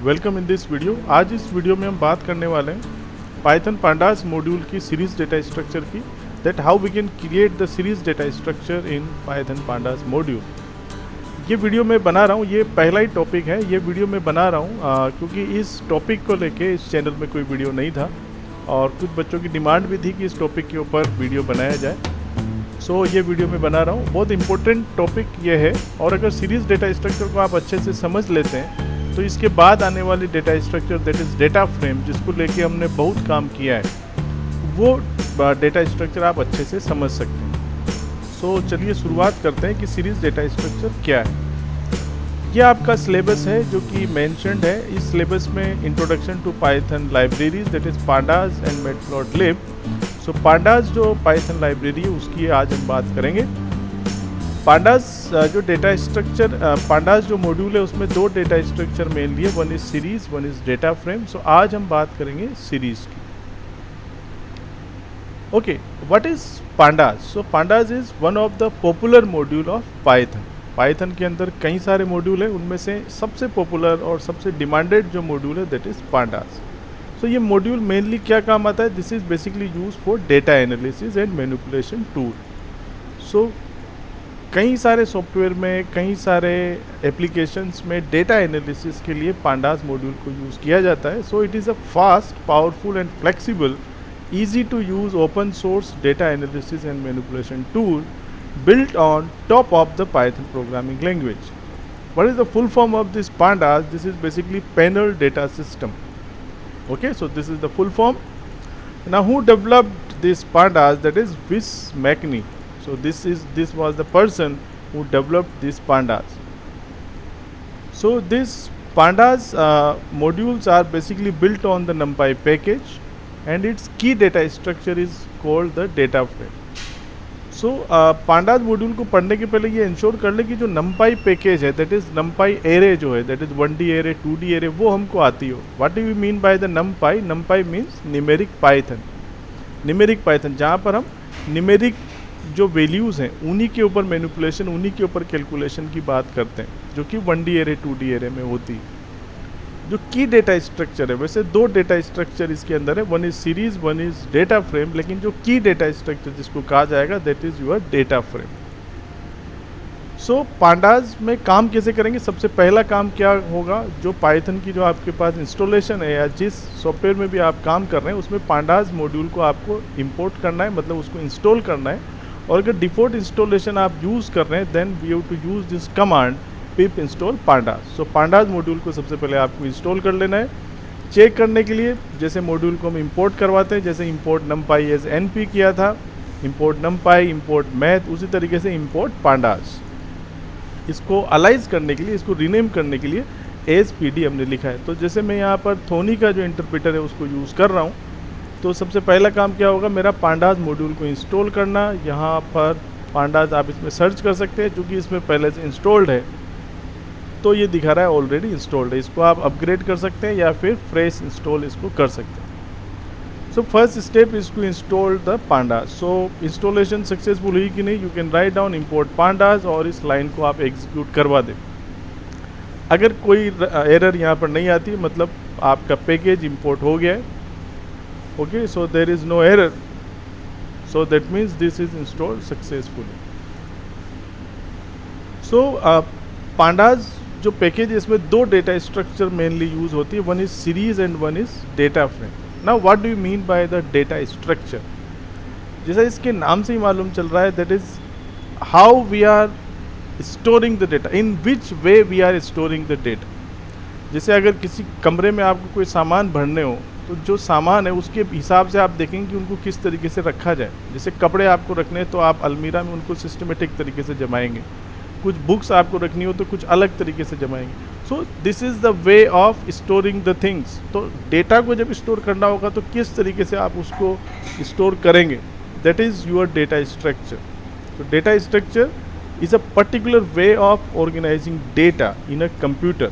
Welcome in this video. आज इस video में हम बात करने वाले हैं पाइथन पांडास मॉड्यूल की सीरीज डेटा स्ट्रक्चर की, that how we can create the series data structure in Python pandas module. ये वीडियो मैं बना रहा हूँ, ये पहला ही टॉपिक है। ये वीडियो मैं बना रहा हूँ क्योंकि इस टॉपिक को लेके इस चैनल में कोई वीडियो नहीं था और कुछ बच्चों की डिमांड भी थी कि इस टॉपिक के ऊपर वीडियो बनाया जाए। सो ये वीडियो मैं बना रहा हूँ। बहुत इंपॉर्टेंट टॉपिक ये है और अगर सीरीज डेटा स्ट्रक्चर को आप अच्छे से समझ लेते हैं तो इसके बाद आने वाली data structure that is data frame, जिसको लेके हमने बहुत काम किया है, वो डेटा स्ट्रक्चर आप अच्छे से समझ सकते हैं। सो चलिए शुरुआत करते हैं कि सीरीज डेटा स्ट्रक्चर क्या है। ये आपका सिलेबस है जो कि मेंशन्ड है। इस सिलेबस में introduction to Python libraries that is pandas and matplotlib. So pandas जो पाइथन लाइब्रेरी है उसकी आज हम बात करेंगे। पांडास जो डेटा स्ट्रक्चर, पांडास जो मॉड्यूल है उसमें दो डेटा स्ट्रक्चर मेनली है, one is series, one is data frame. So आज हम बात करेंगे सीरीज की। Okay, what is pandas? So pandas is one of the popular module of Python. Python के अंदर कई सारे मॉड्यूल है, उनमें से सबसे पॉपुलर और सबसे डिमांडेड जो मॉड्यूल है दैट इज पांडास। सो ये मॉड्यूल मेनली क्या काम आता है? This is basically use for data analysis and manipulation tool. So कई सारे सॉफ्टवेयर में, कई सारे एप्लीकेशंस में डेटा एनालिसिस के लिए पांडास मॉड्यूल को यूज़ किया जाता है। So it is a fast, powerful and flexible, easy to use open source data analysis and manipulation tool built on top of the Python programming language. What is the full form of this pandas? This is basically panel data system. Okay, so this is the full form. Now who developed this pandas? That is Wismacny. So this was the person who developed these pandas. So these pandas modules are basically built on the NumPy package and its key data structure is called the data frame. So pandas module को पढ़ने के पहले ये ensure कर ले कि जो numpy package है दैट इज़ numpy एरे जो है that is 1D array 2D array वो हमको आती हो। What do you mean by the numpy? numpy means numeric Python. Numeric Python जहाँ पर हम न्यूमेरिक जो वैल्यूज़ हैं उन्हीं के ऊपर मैनिपुलेशन, उन्हीं के ऊपर कैलकुलेशन की बात करते हैं, जो कि 1D एरे 2D एरे में होती है। जो की डेटा स्ट्रक्चर है, वैसे दो डेटा स्ट्रक्चर इसके अंदर है, one is series, one is data frame, लेकिन जो की डेटा स्ट्रक्चर जिसको कहा जाएगा that is your data frame. So pandas में काम कैसे करेंगे? सबसे पहला काम क्या होगा? जो पाइथन की जो आपके पास इंस्टॉलेशन है या जिस सॉफ्टवेयर में भी आप काम कर रहे हैं उसमें पांडास मॉड्यूल को आपको इंपोर्ट करना है, मतलब उसको इंस्टॉल करना है। और अगर डिफ़ॉल्ट इंस्टॉलेशन आप यूज़ कर रहे हैं then we have to use this command pip install pandas. So pandas module को सबसे पहले आपको इंस्टॉल कर लेना है। चेक करने के लिए जैसे मॉड्यूल को हम इंपोर्ट करवाते हैं, जैसे इंपोर्ट numpy एज np किया था, इंपोर्ट numpy, इंपोर्ट मैथ, उसी तरीके से इंपोर्ट पांडास। इसको अलाइज करने के लिए, इसको रीनेम करने के लिए एज pd हमने लिखा है। तो जैसे मैं यहाँ पर थोनी का जो इंटरप्रेटर है उसको यूज़ कर रहा हूँ, तो सबसे पहला काम क्या होगा? मेरा पांडास मॉड्यूल को इंस्टॉल करना। यहाँ पर पांडास आप इसमें सर्च कर सकते हैं, क्योंकि इसमें पहले से इंस्टॉल्ड है तो ये दिखा रहा है ऑलरेडी इंस्टॉल्ड है। इसको आप अपग्रेड कर सकते हैं या फिर फ्रेश इंस्टॉल इसको कर सकते हैं। So first step is to install the pandas. So installation successful हुई कि नहीं, you can write down import pandas और इस लाइन को आप एग्जीक्यूट करवा दें। अगर कोई एरर यहाँ पर नहीं आती, मतलब आपका पैकेज इंपोर्ट हो गया है। Okay, so there is no error, so that means this is installed successfully. So pandas जो पैकेज है इसमें दो डेटा स्ट्रक्चर मेनली यूज होती है, one is series and one is data frame. Now what do you mean by the data structure? जैसा इसके नाम से ही मालूम चल रहा है that is how we are storing the data, in which way we are storing the data. जैसे अगर किसी कमरे में आपको कोई सामान भरने हो तो जो सामान है उसके हिसाब से आप देखेंगे कि उनको किस तरीके से रखा जाए। जैसे कपड़े आपको रखने हैं तो आप अलमीरा में उनको सिस्टमेटिक तरीके से जमाएंगे, कुछ बुक्स आपको रखनी हो तो कुछ अलग तरीके से जमाएंगे। So this is the way of storing the things. तो डेटा को जब स्टोर करना होगा तो किस तरीके से आप उसको स्टोर करेंगे, that is your data structure. तो data structure is a particular way of organising data in a computer,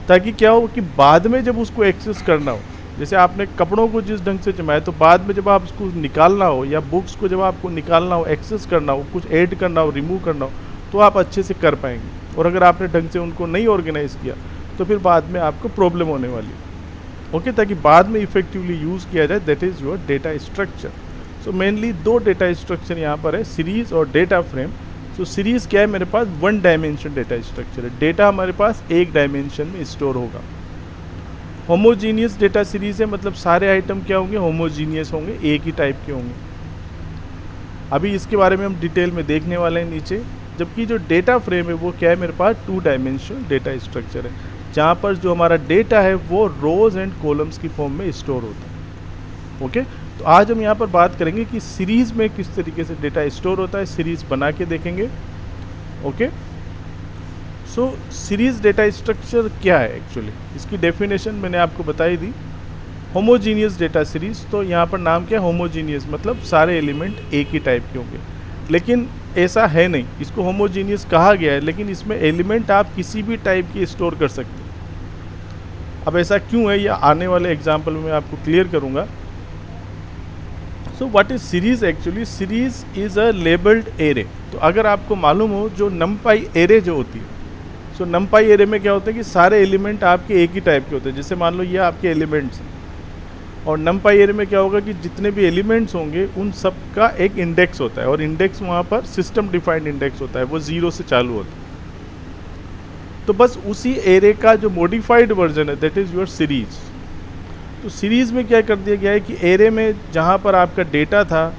ताकि क्या हो कि बाद में जब उसको एक्सेस करना हो, जैसे आपने कपड़ों को जिस ढंग से जमाया तो बाद में जब आप उसको निकालना हो या बुक्स को जब आपको निकालना हो, एक्सेस करना हो, कुछ ऐड करना हो, रिमूव करना हो, तो आप अच्छे से कर पाएंगे। और अगर आपने ढंग से उनको नहीं ऑर्गेनाइज किया तो फिर बाद में आपको प्रॉब्लम होने वाली है। ओके, ताकि बाद में इफेक्टिवली यूज़ किया जाए, that is your data structure. So mainly दो डेटा स्ट्रक्चर यहाँ पर है, सीरीज़ और डेटा फ्रेम। सो सीरीज़ क्या है, मेरे पास वन डायमेंशन डेटा स्ट्रक्चर है, डेटा हमारे पास एक डायमेंशन में स्टोर होगा। होमोजीनियस डेटा सीरीज़ है, मतलब सारे आइटम क्या होंगे, होमोजीनियस होंगे, एक ही टाइप के होंगे। अभी इसके बारे में हम डिटेल में देखने वाले हैं नीचे। जबकि जो डेटा फ्रेम है वो क्या है, मेरे पास टू डायमेंशनल डेटा स्ट्रक्चर है, जहाँ पर जो हमारा डेटा है वो रोज एंड कॉलम्स की फॉर्म में स्टोर होता है। ओके, तो आज हम यहाँ पर बात करेंगे कि सीरीज़ में किस तरीके से डेटा स्टोर होता है, सीरीज़ बना के देखेंगे। ओके, सो सीरीज़ डेटा स्ट्रक्चर क्या है एक्चुअली, इसकी डेफिनेशन मैंने आपको बताई दी। होमोजीनियस डेटा सीरीज़, तो यहाँ पर नाम क्या है, होमोजीनियस, मतलब सारे एलिमेंट एक ही टाइप के होंगे। लेकिन ऐसा है नहीं, इसको होमोजीनियस कहा गया है, लेकिन इसमें एलिमेंट आप किसी भी टाइप की स्टोर कर सकते हैं। अब ऐसा क्यों है, या आने वाले एग्जाम्पल में मैं आपको क्लियर करूँगा। So what is series actually, series is a labelled array. तो अगर आपको मालूम हो जो नमपाई एरे जो होती है, सो नमपाई एरे में क्या होता है कि सारे एलिमेंट आपके एक ही टाइप के होते हैं। जैसे मान लो ये आपके एलिमेंट्स हैं, और नमपाई एरे में क्या होगा कि जितने भी एलिमेंट्स होंगे उन सब का एक इंडेक्स होता है, और इंडेक्स वहाँ पर सिस्टम डिफाइंड इंडेक्स होता है, वो 0 से चालू होता है। तो बस उसी एरे का जो मॉडिफाइड वर्जन है, दैट इज़ योर सीरीज़। तो सीरीज़ में क्या कर दिया गया है कि एरे में जहाँ पर आपका डेटा था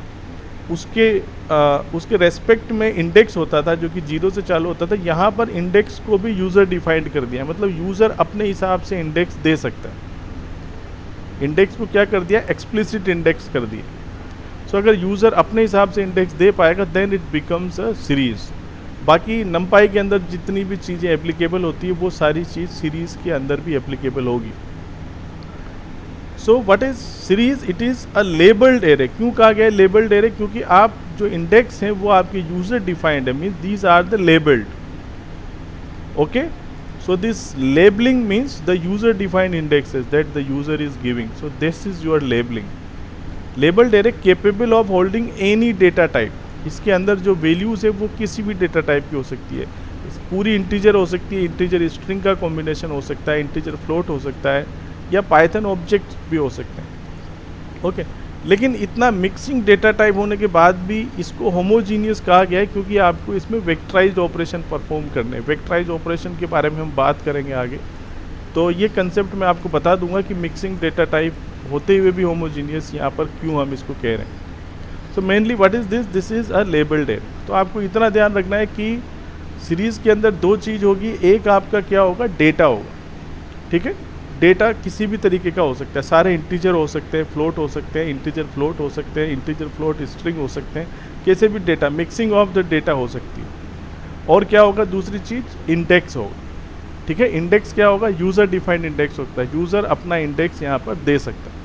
उसके रेस्पेक्ट में इंडेक्स होता था, जो कि 0 से चालू होता था। यहाँ पर इंडेक्स को भी यूज़र डिफाइंड कर दिया, मतलब यूज़र अपने हिसाब से इंडेक्स दे सकता है। इंडेक्स को क्या कर दिया, एक्सप्लिसिट इंडेक्स कर दिया। सो अगर यूज़र अपने हिसाब से इंडेक्स दे पाएगा, then it becomes a series. बाकी नमपाई के अंदर जितनी भी चीज़ें एप्लीकेबल होती है, वो सारी चीज़ सीरीज़ के अंदर भी एप्लीकेबल होगी। So what is series, it is a labelled array. क्यों कहा गया है लेबल्ड एरे, क्योंकि आप जो इंडेक्स हैं वो आपके यूज़र डिफाइंड है, means these are the labelled. Okay, so this labeling means the user defined indexes that the user is giving, so this is your labeling. labeled array capable of holding any data type। इसके अंदर जो values है वो किसी भी data type की हो सकती है, पूरी इंटीजर हो सकती है, इंटीजर स्ट्रिंग का कॉम्बिनेशन हो सकता है, इंटीजर फ्लोट हो सकता है, या पाइथन ऑब्जेक्ट भी हो सकते हैं। ओके, लेकिन इतना मिक्सिंग डेटा टाइप होने के बाद भी इसको होमोजीनियस कहा गया है, क्योंकि आपको इसमें वेक्टराइज्ड ऑपरेशन परफॉर्म करने हैं। वेक्टराइज्ड ऑपरेशन के बारे में हम बात करेंगे आगे, तो ये कंसेप्ट मैं आपको बता दूंगा कि मिक्सिंग डेटा टाइप होते हुए भी होमोजीनियस यहाँ पर क्यों हम इसको कह रहे हैं। So mainly what is this, this is a labelled array. तो आपको इतना ध्यान रखना है कि सीरीज़ के अंदर दो चीज़ होगी, एक आपका क्या होगा, डेटा होगा। ठीक है, डेटा किसी भी तरीके का हो सकता है, सारे इंटीजर हो सकते हैं, फ्लोट हो सकते हैं, इंटीजर फ्लोट हो सकते हैं, इंटीजर फ्लोट स्ट्रिंग हो सकते हैं, कैसे भी data, mixing of the data हो सकती है। और क्या होगा, दूसरी चीज़ इंडेक्स होगा। ठीक है, इंडेक्स क्या होगा, यूज़र डिफाइंड इंडेक्स होता है, यूज़र अपना इंडेक्स यहाँ पर दे सकता है।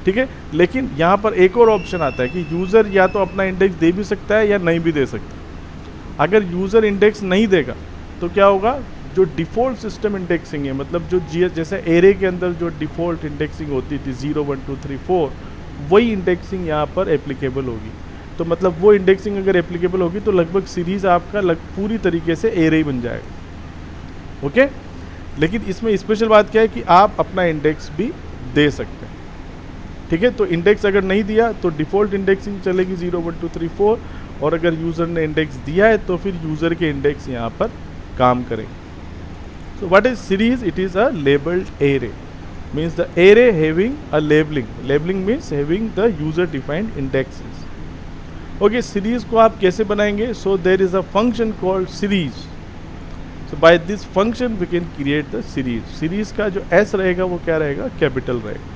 ठीक है, लेकिन यहाँ पर एक और ऑप्शन आता है कि यूज़र या तो अपना इंडेक्स दे भी सकता है या नहीं भी दे सकता। अगर यूज़र इंडेक्स नहीं देगा तो क्या होगा, जो डिफ़ॉल्ट सिस्टम इंडेक्सिंग है, मतलब जो जैसे एरे के अंदर जो डिफ़ॉल्ट इंडेक्सिंग होती थी 0 1 2 3 4, वही इंडेक्सिंग यहाँ पर एप्लीकेबल होगी। तो मतलब वो इंडेक्सिंग अगर एप्लीकेबल होगी तो लगभग सीरीज़ आपका पूरी तरीके से एरे ही बन जाएगा। ओके, लेकिन इसमें स्पेशल बात क्या है कि आप अपना इंडेक्स भी दे सकते हैं। ठीक है, तो इंडेक्स अगर नहीं दिया तो डिफ़ॉल्ट इंडेक्सिंग चलेगी 0 1 2 3 4, और अगर यूज़र ने इंडेक्स दिया है तो फिर यूज़र के इंडेक्स यहाँ पर काम करेंगे। So what is series? It is a labeled array. Means the array having a labeling. Labeling means having the user defined indexes. Okay, series को आप कैसे बनाएंगे? So there is a function called series. So by this function we can create the series. Series का जो s रहेगा वो क्या रहेगा? कैपिटल रहेगा।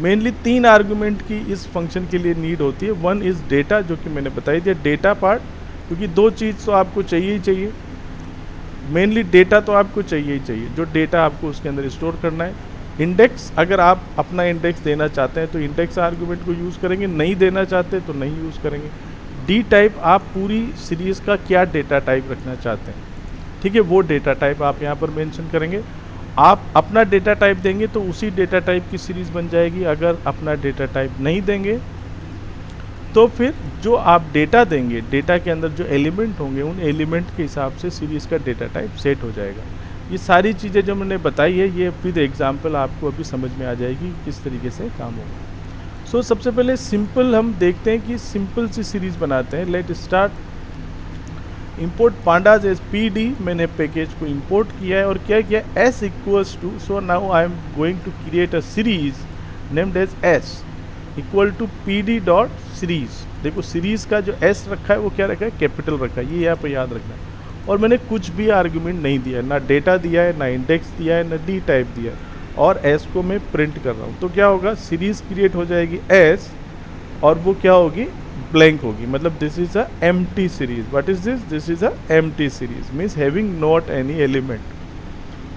मेनली 3 आर्गुमेंट की इस फंक्शन के लिए नीड होती है। वन इज़ डेटा, जो कि मैंने बताई दिया, डेटा पार्ट, क्योंकि दो चीज़ तो आपको चाहिए ही चाहिए। मेनली डेटा तो आपको चाहिए ही चाहिए, जो डेटा आपको उसके अंदर स्टोर करना है। इंडेक्स, अगर आप अपना इंडेक्स देना चाहते हैं तो इंडेक्स आर्गुमेंट को यूज़ करेंगे, नहीं देना चाहते तो नहीं यूज़ करेंगे। डी टाइप, आप पूरी सीरीज़ का क्या डेटा टाइप रखना चाहते हैं, ठीक है, वो डेटा टाइप आप यहाँ पर मेंशन करेंगे। आप अपना डेटा टाइप देंगे तो उसी डेटा टाइप की सीरीज़ बन जाएगी। अगर अपना डेटा टाइप नहीं देंगे तो फिर जो आप डेटा देंगे, डेटा के अंदर जो एलिमेंट होंगे, उन एलिमेंट के हिसाब से सीरीज़ का डेटा टाइप सेट हो जाएगा। ये सारी चीज़ें जो मैंने बताई है ये विद एग्जांपल आपको अभी समझ में आ जाएगी किस तरीके से काम होगा। सो सबसे पहले सिंपल हम देखते हैं कि सिंपल सी सीरीज बनाते हैं। Let start. Import pandas as PD, मैंने पैकेज को इंपोर्ट किया है और क्या किया, S equals to, so now I am going to create a series named as S equal to PD dot series. देखो सीरीज का जो एस रखा है वो क्या रखा है, कैपिटल रखा है, ये यहाँ पे याद रखना है। और मैंने कुछ भी आर्गुमेंट नहीं दिया है, ना डेटा दिया है, ना इंडेक्स दिया है, ना डी टाइप दिया है, और एस को मैं प्रिंट कर रहा हूँ। तो क्या होगा, सीरीज क्रिएट हो जाएगी एस और वो क्या होगी, ब्लैंक होगी, मतलब this is a empty series. What is this, this is a empty series means having not any element.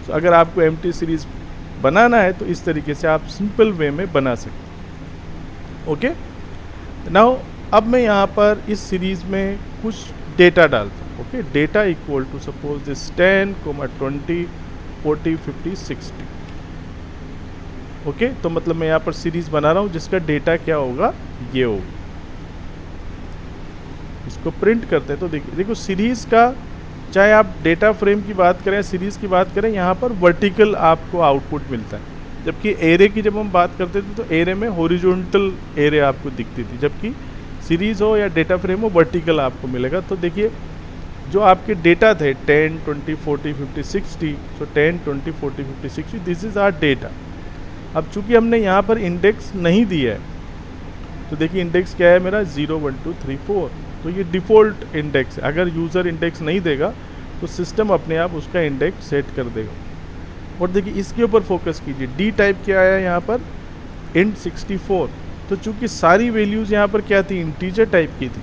तो अगर आपको एम्प्टी सीरीज बनाना है तो इस तरीके से आप सिंपल वे में बना सकते। ओके, नाउ अब मैं यहाँ पर इस सीरीज में कुछ डेटा डालता हूँ। Okay, data equal to suppose this 10, 20, 40, 50, 60। Okay, तो मतलब मैं यहाँ पर सीरीज बना रहा हूँ जिसका डेटा क्या होगा, ये होगा। इसको प्रिंट करते हैं तो देखिए, देखो सीरीज का चाहे आप डेटा फ्रेम की बात करें, सीरीज की बात करें, यहाँ पर वर्टिकल आपको आउटपुट मिलता है, जबकि एरे की जब हम बात करते थे तो एरे में हॉरिजॉन्टल एरे आपको दिखती थी, जबकि सीरीज हो या डेटा फ्रेम हो वर्टिकल आपको मिलेगा। तो देखिए जो आपके डेटा थे 10, 20, 40, 50, 60, so 10, 20, 40, 50, 60, this is our data. अब चूंकि हमने यहाँ पर इंडेक्स नहीं दिया है तो देखिए इंडेक्स क्या है मेरा, 0, 1, 2, 3, 4, तो ये डिफ़ॉल्ट इंडेक्स है। अगर यूज़र इंडेक्स नहीं देगा तो सिस्टम अपने आप उसका इंडेक्स सेट कर देगा। और देखिए इसके ऊपर फोकस कीजिए, डी टाइप क्या आया यहाँ पर, int 64। तो चूंकि सारी वैल्यूज़ यहाँ पर क्या थी, इंटीजर टाइप की थी,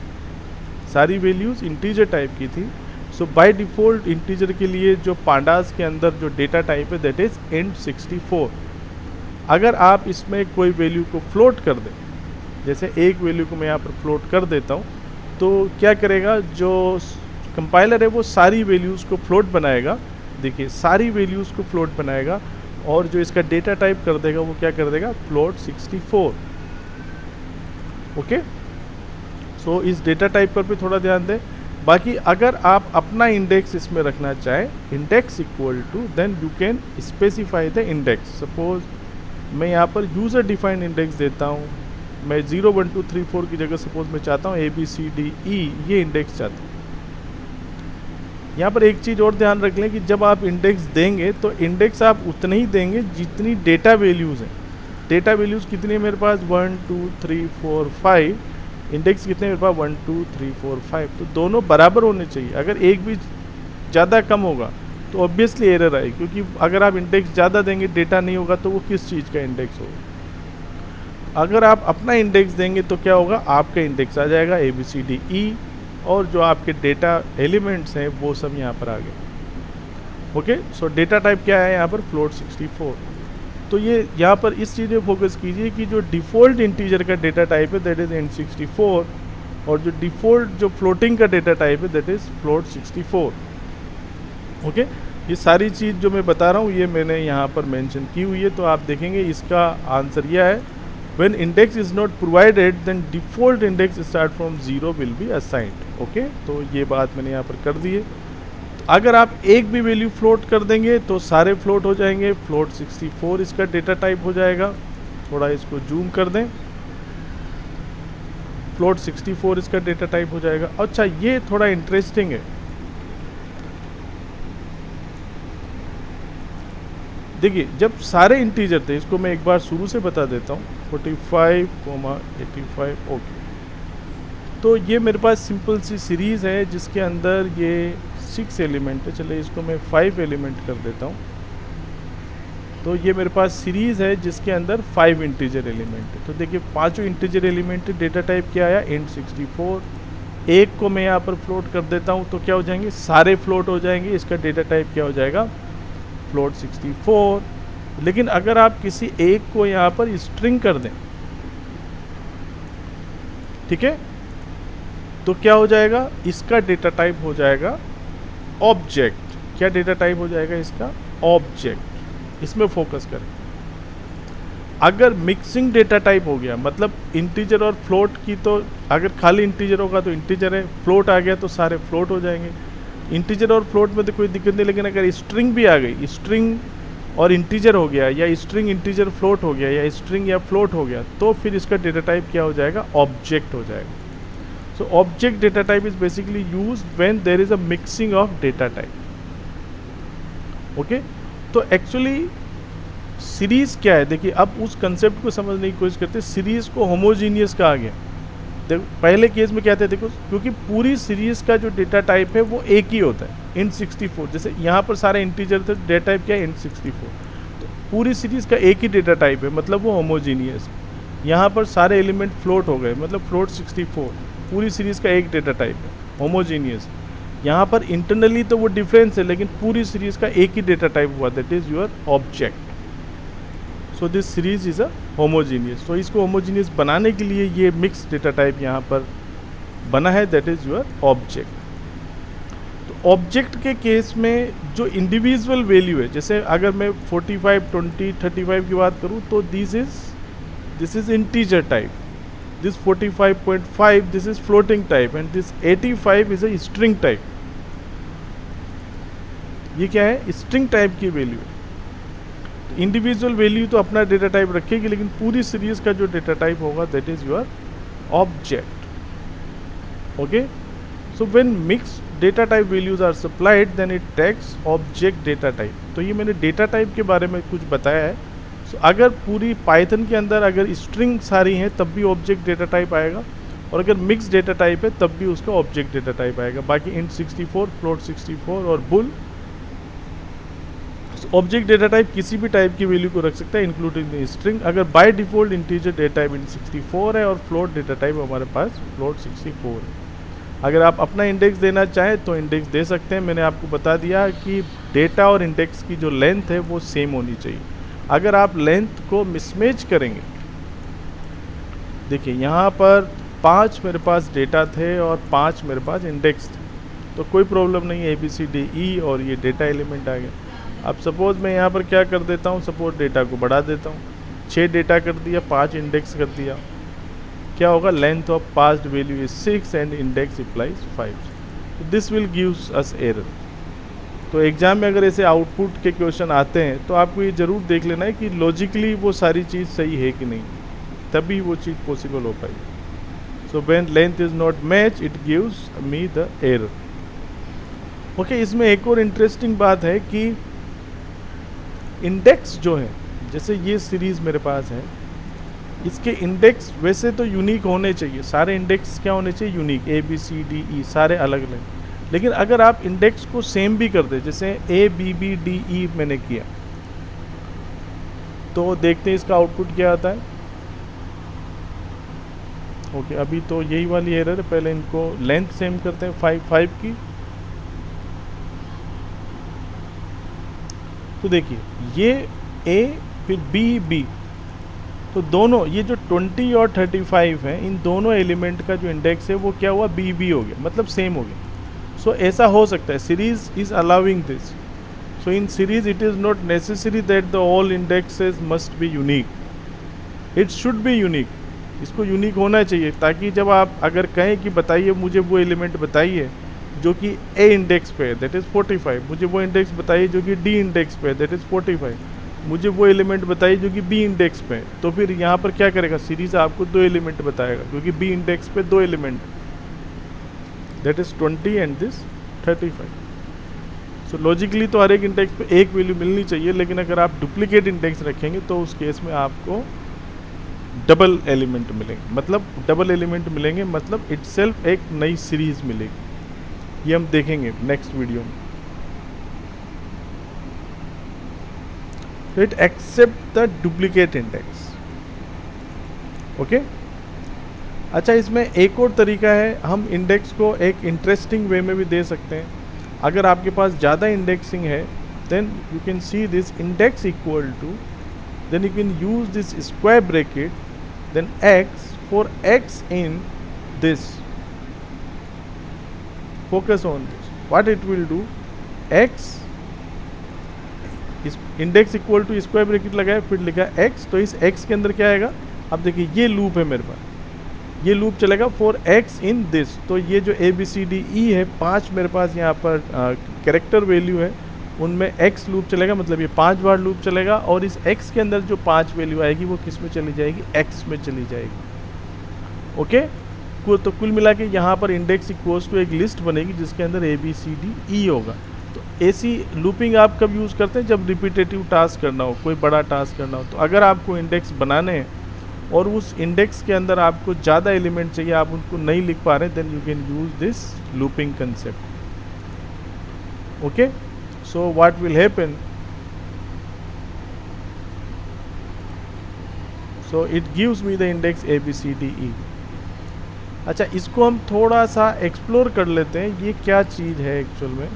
सारी वैल्यूज़ इंटीजर टाइप की थी। सो बाय डिफ़ॉल्ट इंटीजर के लिए जो पांडास के अंदर जो डेटा टाइप है दैट इज़ int 64। अगर आप इसमें कोई वैल्यू को फ्लोट कर दें, जैसे एक वैल्यू को मैं यहाँ पर फ्लोट कर देता हूँ, तो क्या करेगा, जो कंपाइलर है वो सारी वैल्यूज़ को फ्लोट बनाएगा। देखिए सारी वैल्यूज़ को फ्लोट बनाएगा और जो इसका डेटा टाइप कर देगा वो क्या कर देगा, फ्लोट 64। ओके, सो इस डेटा टाइप पर भी थोड़ा ध्यान दें। बाकी अगर आप अपना इंडेक्स इसमें रखना चाहें, index equal to, then you can specify the index. Suppose मैं यहाँ पर यूज़र डिफाइंड इंडेक्स देता हूँ, मैं 0, 1, 2, 3, 4 की जगह सपोज मैं चाहता हूँ ABCDE ये इंडेक्स चाहता हूँ। यहाँ पर एक चीज़ और ध्यान रख लें कि जब आप इंडेक्स देंगे तो इंडेक्स आप उतने ही देंगे जितनी डेटा वैल्यूज़ हैं। डेटा वैल्यूज़ कितनी है मेरे पास, 1, 2, 3, 4, 5, इंडेक्स कितने मेरे पास, 1, 2, 3, 4, 5, तो दोनों बराबर होने चाहिए। अगर एक भी ज़्यादा कम होगा तो ऑब्वियसली एरर आएगी, क्योंकि अगर आप इंडेक्स ज़्यादा देंगे डेटा नहीं होगा तो वो किस चीज़ का इंडेक्स होगा। अगर आप अपना इंडेक्स देंगे तो क्या होगा, आपका इंडेक्स आ जाएगा ABCDE और जो आपके डेटा एलिमेंट्स हैं वो सब यहाँ पर आ गए। ओके, सो डेटा टाइप क्या है यहाँ पर, फ्लोट 64। तो ये यहाँ पर इस चीज़ में फोकस कीजिए कि जो डिफ़ॉल्ट इंटीजर का डेटा टाइप है दैट इज़ int 64 और जो डिफ़ॉल्ट जो फ्लोटिंग का डेटा टाइप है दैट इज़ फ्लोट 64। ओके, ये सारी चीज़ जो मैं बता रहा हूँ ये मैंने यहाँ पर मेंशन की हुई है। तो आप देखेंगे इसका आंसर यह है, when index is not provided then default index start from 0 will be assigned। Okay, तो ये बात मैंने यहाँ पर कर दी है। अगर आप एक भी वैल्यू फ्लोट कर देंगे तो सारे फ्लोट हो जाएंगे, फ्लोट 64 इसका डेटा टाइप हो जाएगा। थोड़ा इसको जूम कर दें, फ्लोट 64 इसका डेटा टाइप हो जाएगा। अच्छा, ये थोड़ा इंटरेस्टिंग है, देखिए जब सारे इंटीजर थे, इसको मैं एक बार शुरू से बता देता हूँ, 45, 85। ओके, तो ये मेरे पास सिंपल सी सीरीज़ है जिसके अंदर ये 6 एलिमेंट है। चलिए इसको मैं 5 एलिमेंट कर देता हूँ। तो ये मेरे पास सीरीज़ है जिसके अंदर 5 इंटीजर एलिमेंट है। तो देखिए पांचों इंटीजर एलिमेंट डेटा टाइप क्या आया, int 64। एक को मैं यहाँ पर फ्लोट कर देता हूँ तो क्या हो जाएंगे, सारे फ्लोट हो जाएंगे। इसका डेटा टाइप क्या हो जाएगा, फ्लोट 64। लेकिन अगर आप किसी एक को यहाँ पर स्ट्रिंग कर दें, ठीक है, तो क्या हो जाएगा, इसका डेटा टाइप हो जाएगा ऑब्जेक्ट। क्या डेटा टाइप हो जाएगा इसका, ऑब्जेक्ट। इसमें फोकस करें। अगर मिक्सिंग डेटा टाइप हो गया, मतलब इंटीजर और फ्लोट की, तो अगर खाली इंटीजर होगा तो इंटीजर है, फ्लोट आ गया तो सारे फ्लोट हो जाएंगे। इंटीजर और फ्लोट में तो कोई दिक्कत नहीं, लेकिन अगर स्ट्रिंग भी आ गई, स्ट्रिंग और इंटीजर हो गया, या स्ट्रिंग इंटीजर फ्लोट हो गया, या स्ट्रिंग या फ्लोट हो गया, तो फिर इसका डेटा टाइप क्या हो जाएगा, ऑब्जेक्ट हो जाएगा. So object data type is basically used when there is a mixing of data type. Okay, तो एक्चुअली सीरीज क्या है, देखिए अब उस कंसेप्ट को समझने की कोशिश करते हैं. सीरीज को होमोजीनियस कहा गया. देखो पहले केस में क्या था, देखो क्योंकि पूरी सीरीज का जो डेटा टाइप है वो एक ही होता है, int64. जैसे यहाँ पर सारे इंटीजर थे, डेटा टाइप क्या है, int64. तो पूरी सीरीज का एक ही डेटा टाइप है, मतलब वो होमोजीनियस है. यहाँ पर सारे एलिमेंट फ्लोट हो गए, मतलब फ्लोट 64. पूरी सीरीज का एक डेटा टाइप है, होमोजीनियस. यहाँ पर इंटरनली तो वो डिफरेंस है, लेकिन पूरी सीरीज का एक ही डेटा टाइप हुआ, that is your object. So this series is a homogeneous. तो इसको होमोजीनियस बनाने के लिए ये मिक्स डेटा टाइप यहाँ पर बना है, दैट इज योर ऑब्जेक्ट. तो ऑब्जेक्ट के केस में जो इंडिविजुअल वैल्यू है, जैसे अगर मैं 45, 20, 35 की बात करूँ, तो this is integer type. This 45.5 this is floating type, and this 85 is a string type. ये क्या है, स्ट्रिंग टाइप की वैल्यू है. इंडिविजुअल वैल्यू तो अपना डेटा टाइप रखेगी, लेकिन पूरी सीरीज का जो डेटा टाइप होगा, that is your object. Okay, so when mix data type values are supplied, then it takes object data type. तो ये मैंने डेटा टाइप के बारे में कुछ बताया है. सो अगर पूरी पाइथन के अंदर अगर स्ट्रिंग सारी हैं तब भी ऑब्जेक्ट डेटा टाइप आएगा, और अगर मिक्स डेटा टाइप है तब भी उसका ऑब्जेक्ट डेटा टाइप आएगा. बाकी int64, फ्लोट 64 और बुल. ऑब्जेक्ट डेटा टाइप किसी भी टाइप की वैल्यू को रख सकता है, इंक्लूडिंग स्ट्रिंग. अगर by default integer data type int64 है, और फ्लोट डेटा टाइप हमारे पास फ्लोट 64 है. अगर आप अपना इंडेक्स देना चाहें तो इंडेक्स दे सकते हैं. मैंने आपको बता दिया कि डेटा और इंडेक्स की जो लेंथ है वो सेम होनी चाहिए. अगर आप लेंथ को मिसमैच करेंगे, देखिए यहाँ पर 5 मेरे पास डेटा थे और 5 मेरे पास इंडेक्स थे, तो कोई प्रॉब्लम नहीं है, ABCDE और ये डेटा एलिमेंट आ गया. अब सपोज मैं यहाँ पर क्या कर देता हूँ, सपोज डेटा को बढ़ा देता हूँ, 6 डेटा कर दिया, 5 इंडेक्स कर दिया. क्या होगा, length of past value is 6 and index implies 5. This will gives us error. तो एग्जाम में अगर ऐसे आउटपुट के क्वेश्चन आते हैं तो आपको ये ज़रूर देख लेना है कि लॉजिकली वो सारी चीज़ सही है कि नहीं, तभी वो चीज़ पॉसिबल हो पाएगी. So when length is not match, it gives me the error. Okay, इसमें एक और इंटरेस्टिंग बात है कि इंडेक्स जो है, जैसे ये सीरीज़ मेरे पास है, इसके इंडेक्स वैसे तो यूनिक होने चाहिए. सारे इंडेक्स क्या होने चाहिए, यूनिक, ABCDE सारे अलग अलग. लेकिन अगर आप इंडेक्स को सेम भी कर दे, जैसे ABBDE मैंने किया, तो देखते हैं इसका आउटपुट क्या आता है. ओके, अभी तो यही वाली एरर है. पहले इनको लेंथ सेम करते हैं 5 की. तो देखिए ये A फिर B. तो दोनों ये जो 20 और 35 है, इन दोनों एलिमेंट का जो इंडेक्स है वो क्या हुआ, BB हो गया, मतलब सेम हो गया. सो ऐसा हो सकता है, series is allowing this. So in series it is not necessary that the all indexes must be unique. It should be unique. इसको यूनिक होना चाहिए, ताकि जब आप अगर कहें कि बताइए मुझे वो एलिमेंट बताइए जो कि A इंडेक्स पे है, दैट इज़ 45. मुझे वो इंडेक्स बताइए जो कि D इंडेक्स पे है, दैट इज़ 45. मुझे वो एलिमेंट बताइए जो कि B इंडेक्स पे है, तो फिर यहाँ पर क्या करेगा, सीरीज आपको 2 एलिमेंट बताएगा, क्योंकि B इंडेक्स पे 2 element, that is 20 and this 35. So logically तो हर एक इंडेक्स पे एक वैल्यू मिलनी चाहिए, लेकिन अगर आप डुप्लीकेट इंडेक्स रखेंगे तो उस केस में आपको डबल एलिमेंट मिलेंगे. मतलब डबल एलिमेंट मिलेंगे मतलब इटसेल्फ एक नई सीरीज मिलेगी. ये हम देखेंगे नेक्स्ट वीडियो में. It accept the duplicate index. Okay, अच्छा इसमें एक और तरीका है, हम इंडेक्स को एक इंटरेस्टिंग वे में भी दे सकते हैं. अगर आपके पास ज़्यादा इंडेक्सिंग है, then you can see this index equal to, then you can use this square bracket, then x for x in this. Focus on this. What it will do, x इस index equal to square bracket लगाया, फिर लिखा x, तो इस x के अंदर क्या आएगा, अब देखिए ये लूप है मेरे पास. ये लूप चलेगा फॉर एक्स इन दिस। तो ये जो ए बी सी डी ई है, 5 मेरे पास यहाँ पर कैरेक्टर वैल्यू है, उनमें एक्स लूप चलेगा, मतलब ये 5 बार लूप चलेगा। और इस एक्स के अंदर जो 5 वैल्यू आएगी वो किस में चली जाएगी, एक्स में चली जाएगी। ओके, तो कुल मिला के यहाँ पर इंडेक्स इक्वल्स टू एक लिस्ट बनेगी जिसके अंदर ए बी सी डी ई होगा। तो ऐसी लूपिंग आप कब यूज़ करते हैं, जब रिपीटेटिव टास्क करना हो, कोई बड़ा टास्क करना हो। तो अगर आपको इंडेक्स बनाने हैं और उस इंडेक्स के अंदर आपको ज़्यादा एलिमेंट चाहिए, आप उनको नहीं लिख पा रहे, then you can use this looping concept. Okay, so what will happen, so it gives me the index A B C D E. अच्छा, इसको हम थोड़ा सा एक्सप्लोर कर लेते हैं, ये क्या चीज़ है एक्चुअल में।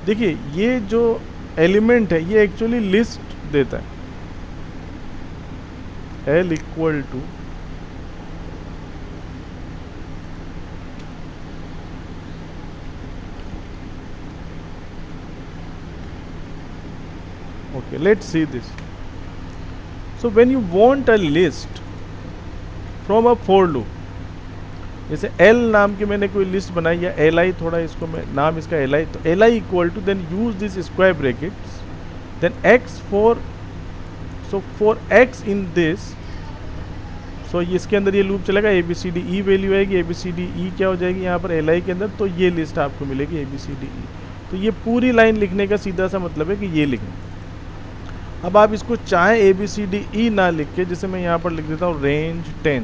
देखिए, ये जो एलिमेंट है ये एक्चुअली लिस्ट देता है, L equal to okay, let's see this. So when you want a list from a for loop, जैसे L नाम की मैंने कोई लिस्ट बनाई, या Li, थोड़ा इसको मैं नाम इसका Li, तो Li equal to, then use this square brackets, then x for, so for x in this, so इसके अंदर ये लूप चलेगा, A B C D E value आएगी, ए बी सी डी ई क्या हो जाएगी यहाँ पर Li के अंदर, तो ये लिस्ट आपको मिलेगी ए बी सी डी ई। तो ये पूरी लाइन लिखने का सीधा सा मतलब है कि ये लिखें। अब आप इसको चाहे ए बी सी डी ई ना लिख के, जैसे मैं यहाँ पर लिख देता हूँ रेंज 10,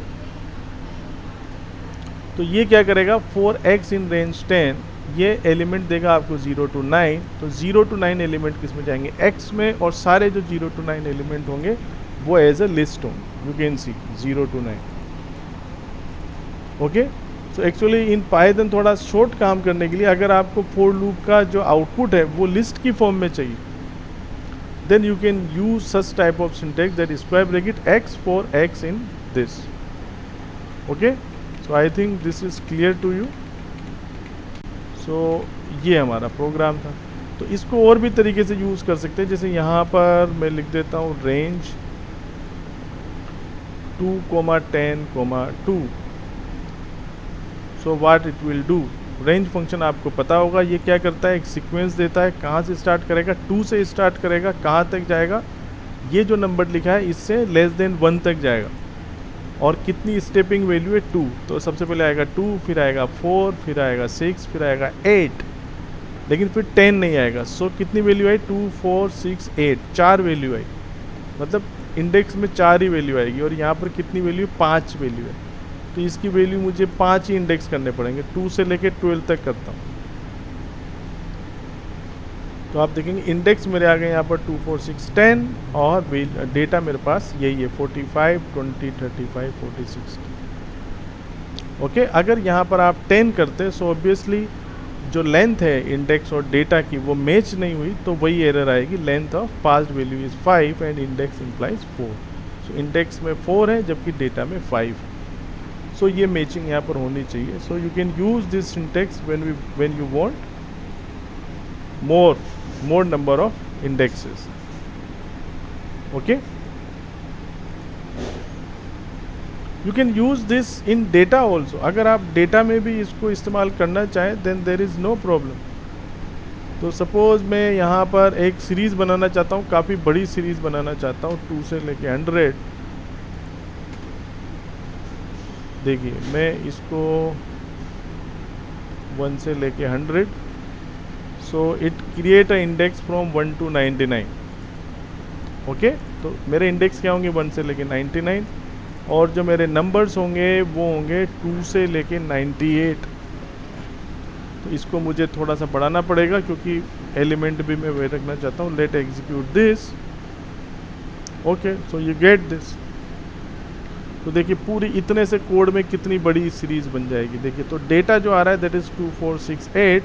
तो ये क्या करेगा, 4x इन रेंज 10, ये एलिमेंट देगा आपको 0 to 9। तो 0 to 9 एलिमेंट किस में जाएंगे, x में, और सारे जो 0 to 9 एलिमेंट होंगे वो एज अ लिस्ट होंगे। You can C 0 to 9। Okay, so actually in Python थोड़ा शॉर्ट काम करने के लिए, अगर आपको फॉर लूप का जो आउटपुट है वो लिस्ट की फॉर्म में चाहिए, then you can use such type of syntax, that square bracket x for x in this. Okay, so I think this is clear to you. So ये हमारा programme था। तो इसको और भी तरीके से यूज़ कर सकते हैं, जैसे यहाँ पर मैं लिख देता हूँ range 2,10,2। So what it will do, range function आपको पता होगा, ये क्या करता है, एक सीक्वेंस देता है, कहाँ से स्टार्ट करेगा, 2 से स्टार्ट करेगा, कहाँ तक जाएगा, ये जो नंबर लिखा है इससे लेस देन 1 तक जाएगा, और कितनी स्टेपिंग वैल्यू है 2। तो सबसे पहले आएगा 2, फिर आएगा 4, फिर आएगा 6, फिर आएगा 8, लेकिन फिर 10 नहीं आएगा। सो कितनी वैल्यू आई, 2, 4, 6, 8, 4 वैल्यू आई, मतलब इंडेक्स में 4 ही वैल्यू आएगी, और यहाँ पर कितनी वैल्यू, 5 वैल्यू है। तो इसकी वैल्यू मुझे 5 ही इंडेक्स करने पड़ेंगे, 2 से लेके 12 तक करता हूँ। तो आप देखेंगे इंडेक्स मेरे आ गए यहाँ पर 2, 4, 6, 10, और डेटा मेरे पास यही है 45, 20, 35, 46। ओके, अगर यहाँ पर आप 10 करते, सो ऑब्वियसली जो लेंथ है इंडेक्स और डेटा की वो मैच नहीं हुई, तो वही एरर आएगी, length of past value is 5 and index implies 4। So index में 4 है जबकि डेटा में 5 है। सो ये मैचिंग यहाँ पर होनी चाहिए। So you can use this syntax when you want more number of indexes. Okay, you can use this in data also. अगर आप डेटा में भी इसको इस्तेमाल करना चाहें, then there is no problem. तो सपोज मैं यहाँ पर एक सीरीज़ बनाना चाहता हूँ, काफ़ी बड़ी सीरीज़ बनाना चाहता हूँ, 2 से लेके 100। देखिए मैं इसको 1 से लेके 100, so it create a index from 1 to 99। Okay, तो मेरे इंडेक्स क्या होंगे, 1 से लेके 99, और जो मेरे नंबर्स होंगे वो होंगे 2 से लेके 98। तो इसको मुझे थोड़ा सा बढ़ाना पड़ेगा क्योंकि एलिमेंट भी मैं वही रखना चाहता हूँ। Let execute this. Okay, so you get this. तो देखिए पूरी इतने से कोड में कितनी बड़ी सीरीज़ बन जाएगी। देखिए तो डेटा जो आ रहा है दैट इज़ 2, 4, 6, 8,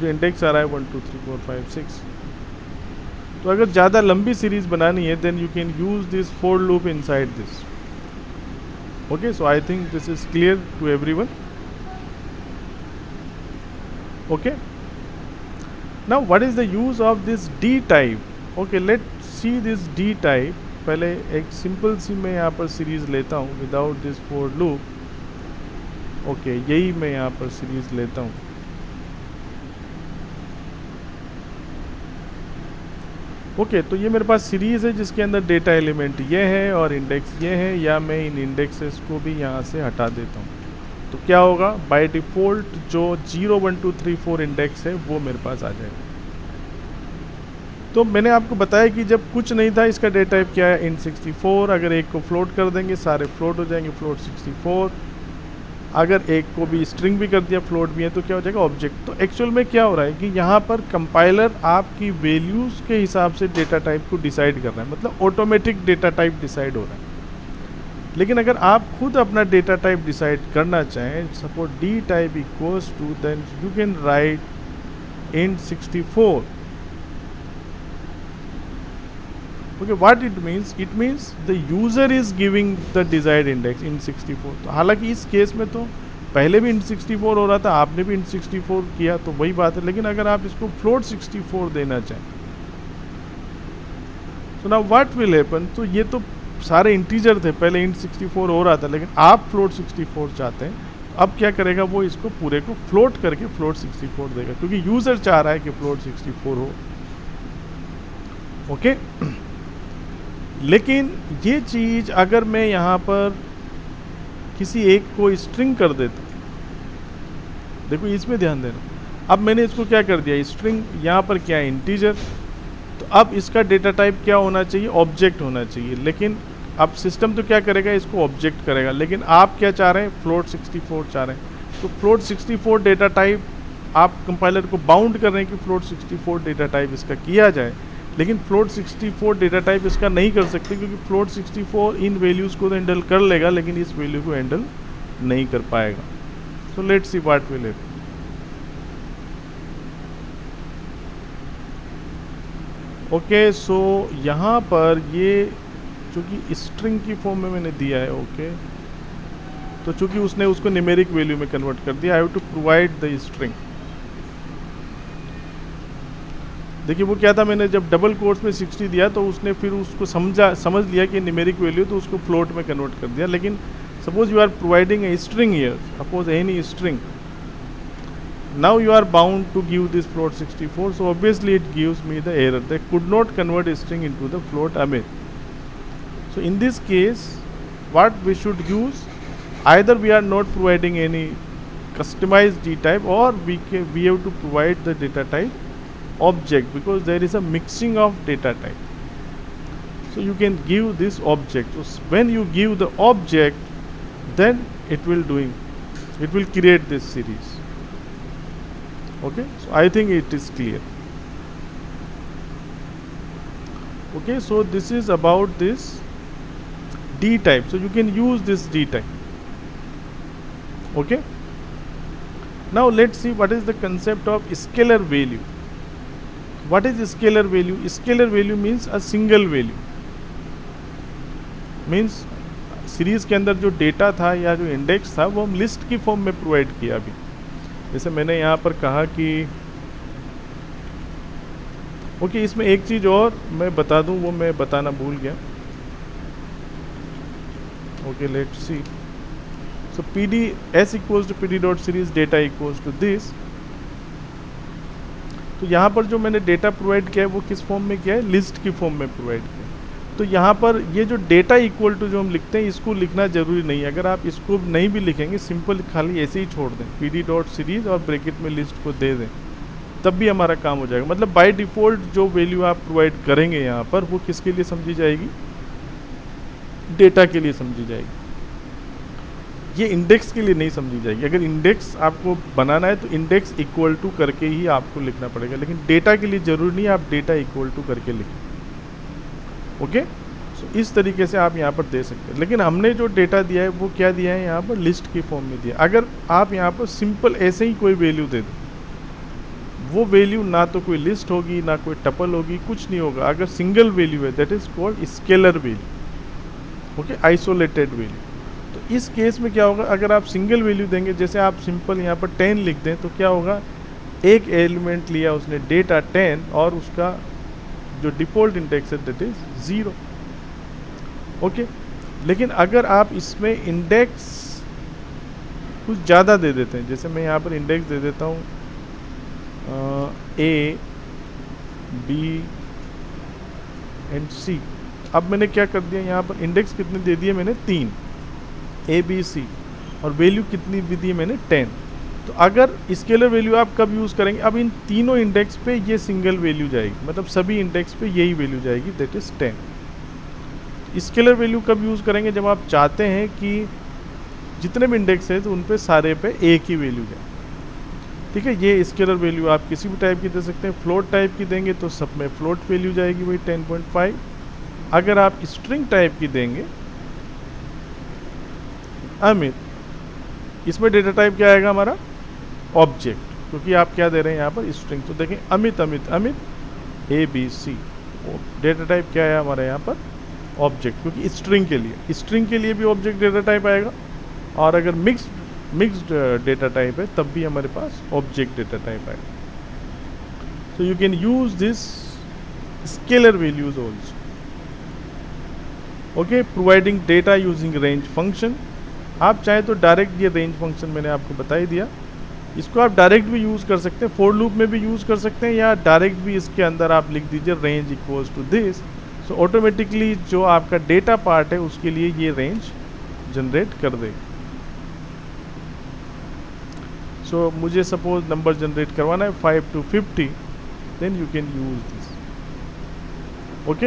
जो इंडेक्स आ रहा है 1, 2, 3, 4, 5, 6। तो अगर ज़्यादा लंबी सीरीज़ बनानी है then you can use this for loop inside this. Okay, so I think this is clear to everyone. Okay, now what is the use of this D type. Okay, let's see this D type. पहले एक simple सी मैं यहाँ पर series लेता हूँ without this for loop. Okay, यही मैं यहाँ पर सीरीज़ लेता हूँ। ओके, तो ये मेरे पास सीरीज़ है जिसके अंदर डेटा एलिमेंट ये है और इंडेक्स ये है, या मैं इन इंडेक्सेस को भी यहाँ से हटा देता हूँ। तो क्या होगा, बाय डिफ़ॉल्ट जो 0 1 2 3 4 इंडेक्स है वो मेरे पास आ जाएगा। तो मैंने आपको बताया कि जब कुछ नहीं था इसका डेटा टाइप क्या है, int 64। अगर एक को फ्लोट कर देंगे सारे फ्लोट हो जाएंगे, फ्लोट 64। अगर एक को भी स्ट्रिंग भी कर दिया, फ्लोट भी है, तो क्या हो जाएगा, ऑब्जेक्ट। तो एक्चुअल में क्या हो रहा है कि यहाँ पर कंपाइलर आपकी वैल्यूज़ के हिसाब से डेटा टाइप को डिसाइड कर रहा है, मतलब ऑटोमेटिक डेटा टाइप डिसाइड हो रहा है। लेकिन अगर आप खुद अपना डेटा टाइप डिसाइड करना चाहें, suppose D type equals to, then you can write int 64। Okay, what it means? It means the user is giving the desired index int 64। तो हालांकि इस केस में तो पहले भी int 64 हो रहा था, आपने भी int 64 किया, तो वही बात है। लेकिन अगर आप इसको float 64 देना चाहें, तो now what will happen? तो ये तो सारे इंटीजर थे, पहले int 64 हो रहा था, लेकिन आप float 64 चाहते हैं। अब क्या करेगा, वो इसको पूरे को फ्लोट करके float 64 देगा, क्योंकि यूजर चाह रहा है कि float 64 हो। ओके, लेकिन ये चीज़ अगर मैं यहाँ पर किसी एक को स्ट्रिंग कर देता, देखो इसमें ध्यान देना। अब मैंने इसको क्या कर दिया, स्ट्रिंग, यहाँ पर क्या है, इंटीजर। तो अब इसका डेटा टाइप क्या होना चाहिए, ऑब्जेक्ट होना चाहिए। लेकिन अब सिस्टम तो क्या करेगा, इसको ऑब्जेक्ट करेगा। लेकिन आप क्या चाह रहे हैं, फ्लोट 64 चाह रहे हैं। तो फ्लोट 64 डेटा टाइप आप कंपाइलर को बाउंड कर रहे हैं कि फ्लोट 64 डेटा टाइप इसका किया जाए। लेकिन फ्लोट 64 डेटा टाइप इसका नहीं कर सकते, क्योंकि फ्लोट 64 इन वैल्यूज़ को तो हैंडल कर लेगा, लेकिन इस वैल्यू को हैंडल नहीं कर पाएगा। So let's see what will happen. Okay, so यहाँ पर ये चूँकि स्ट्रिंग की फॉर्म में मैंने दिया है, ओके, तो चूँकि उसने उसको न्यूमेरिक वैल्यू में कन्वर्ट कर दिया, I have to provide the string. देखिए वो क्या था, मैंने जब डबल कोट्स में 60 दिया तो उसने फिर उसको समझ लिया कि न्यूमेरिक वैल्यू, तो उसको फ्लोट में कन्वर्ट कर दिया। लेकिन suppose you are providing a string here, suppose any string, now you are bound to give this float 64, so obviously it gives me the error that could not convert string into the float अमीन। So in this case what we should use, either we are not providing any customized d type, or we have to provide the data type object, because there is a mixing of data type. So you can give this object. So when you give the object, then it will create this series. Okay, so I think it is clear. Okay, so this is about this d type. So you can use this d type. Okay, now let's see what is the concept of scalar value. What is scalar value? Scalar value means a single value. Means series के अंदर जो data था या जो index था वो हम list की फॉर्म में प्रोवाइड किया। अभी जैसे मैंने यहाँ पर कहा कि ओके, इसमें एक चीज़ और मैं बता दूँ, वो मैं बताना भूल गया। Okay, let's see. So PD S equals to PD dot series data equals to this. तो यहाँ पर जो मैंने डेटा प्रोवाइड किया है वो किस फॉर्म में किया है, लिस्ट की फॉर्म में प्रोवाइड किया। तो यहाँ पर ये जो डेटा इक्वल टू जो हम लिखते हैं, इसको लिखना जरूरी नहीं है। अगर आप इसको नहीं भी लिखेंगे, सिंपल खाली ऐसे ही छोड़ दें, PD डॉट सीरीज और ब्रैकेट में लिस्ट को दे दें, तब भी हमारा काम हो जाएगा। मतलब बाय डिफ़ॉल्ट जो वैल्यू आप प्रोवाइड करेंगे यहाँ पर, वो किसके लिए समझी जाएगी, डेटा के लिए समझी जाएगी। ये इंडेक्स के लिए नहीं समझी जाएगी। अगर इंडेक्स आपको बनाना है तो इंडेक्स इक्वल टू करके ही आपको लिखना पड़ेगा, लेकिन डेटा के लिए ज़रूरी नहीं आप डेटा इक्वल टू करके लिखें। ओके, सो इस तरीके से आप यहाँ पर दे सकते हैं। लेकिन हमने जो डेटा दिया है वो क्या दिया है, यहाँ पर लिस्ट की फॉर्म में दिया। अगर आप यहाँ पर सिंपल ऐसे ही कोई वैल्यू दे दें, वो वैल्यू ना तो कोई लिस्ट होगी ना कोई टपल होगी, कुछ नहीं होगा। अगर सिंगल वैल्यू है, that is called scalar value. Okay, isolated value. तो इस केस में क्या होगा, अगर आप सिंगल वैल्यू देंगे, जैसे आप सिंपल यहाँ पर 10 लिख दें, तो क्या होगा, एक एलिमेंट लिया उसने डेटा 10 और उसका जो डिफ़ॉल्ट इंडेक्स है दैट इज़ 0। ओके। लेकिन अगर आप इसमें इंडेक्स कुछ ज़्यादा दे देते हैं, जैसे मैं यहाँ पर इंडेक्स दे देता हूँ ए बी एंड सी। अब मैंने क्या कर दिया, यहाँ पर इंडेक्स कितने दे दिए मैंने, 3, ए बी सी, और वैल्यू कितनी दे दी मैंने, 10। तो अगर स्केलर वैल्यू आप कब यूज़ करेंगे, अब इन तीनों इंडेक्स पे ये सिंगल वैल्यू जाएगी, मतलब सभी इंडेक्स पे यही वैल्यू जाएगी, दैट इज़ 10। स्केलर वैल्यू कब यूज़ करेंगे, जब आप चाहते हैं कि जितने भी इंडेक्स है तो उन पे सारे पे एक ही वैल्यू जाए। ठीक है, ये स्केलर वैल्यू आप किसी भी टाइप की दे सकते हैं। फ्लोट टाइप की देंगे तो सब में फ्लोट वैल्यू जाएगी वही 10.5। अगर आप स्ट्रिंग टाइप की देंगे, अमित, इसमें डेटा टाइप क्या आएगा हमारा, ऑब्जेक्ट, क्योंकि आप क्या दे रहे हैं यहाँ पर, स्ट्रिंग। तो देखें Amit Amit Amit A B C, data type क्या है हमारा यहाँ पर, ऑब्जेक्ट, क्योंकि स्ट्रिंग के लिए भी ऑब्जेक्ट डेटा टाइप आएगा। और अगर मिक्स्ड डेटा टाइप है तब भी हमारे पास ऑब्जेक्ट डेटा टाइप आएगा। तो you can use this scalar values also. Okay, providing data using range function. आप चाहे तो डायरेक्ट, ये रेंज फंक्शन मैंने आपको बता ही दिया, इसको आप डायरेक्ट भी यूज़ कर सकते हैं, फॉर लूप में भी यूज़ कर सकते हैं, या डायरेक्ट भी इसके अंदर आप लिख दीजिए range equals to this. So automatically जो आपका डेटा पार्ट है उसके लिए ये रेंज जनरेट कर देगा। सो मुझे सपोज नंबर जनरेट करवाना है 5 to 50, then you can use this. Okay,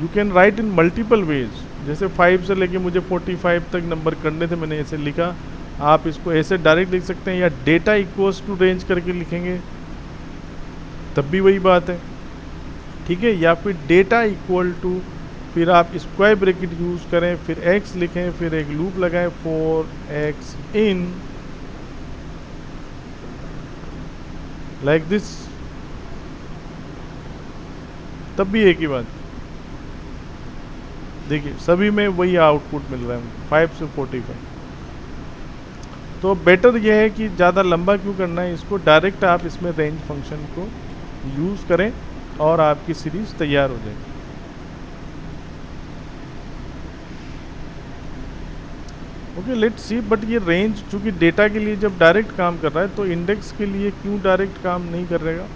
you can write in multiple ways, जैसे 5 से लेके मुझे 45 तक नंबर करने थे, मैंने ऐसे लिखा। आप इसको ऐसे डायरेक्ट लिख सकते हैं, या डेटा इक्वल्स टू रेंज करके लिखेंगे तब भी वही बात है। ठीक है, या फिर डेटा इक्वल टू, फिर आप स्क्वायर ब्रैकेट यूज़ करें, फिर x लिखें, फिर एक लूप लगाएं for x in like this, तब भी एक ही बात। देखिए सभी में वही आउटपुट मिल रहा है 5 से 45। तो बेटर यह है कि ज़्यादा लंबा क्यों करना है इसको, डायरेक्ट आप इसमें रेंज फंक्शन को यूज़ करें और आपकी सीरीज़ तैयार हो जाएगी। Okay, let's C. बट ये रेंज चूँकि डेटा के लिए जब डायरेक्ट काम कर रहा है, तो इंडेक्स के लिए क्यों डायरेक्ट काम नहीं कर रहेगा,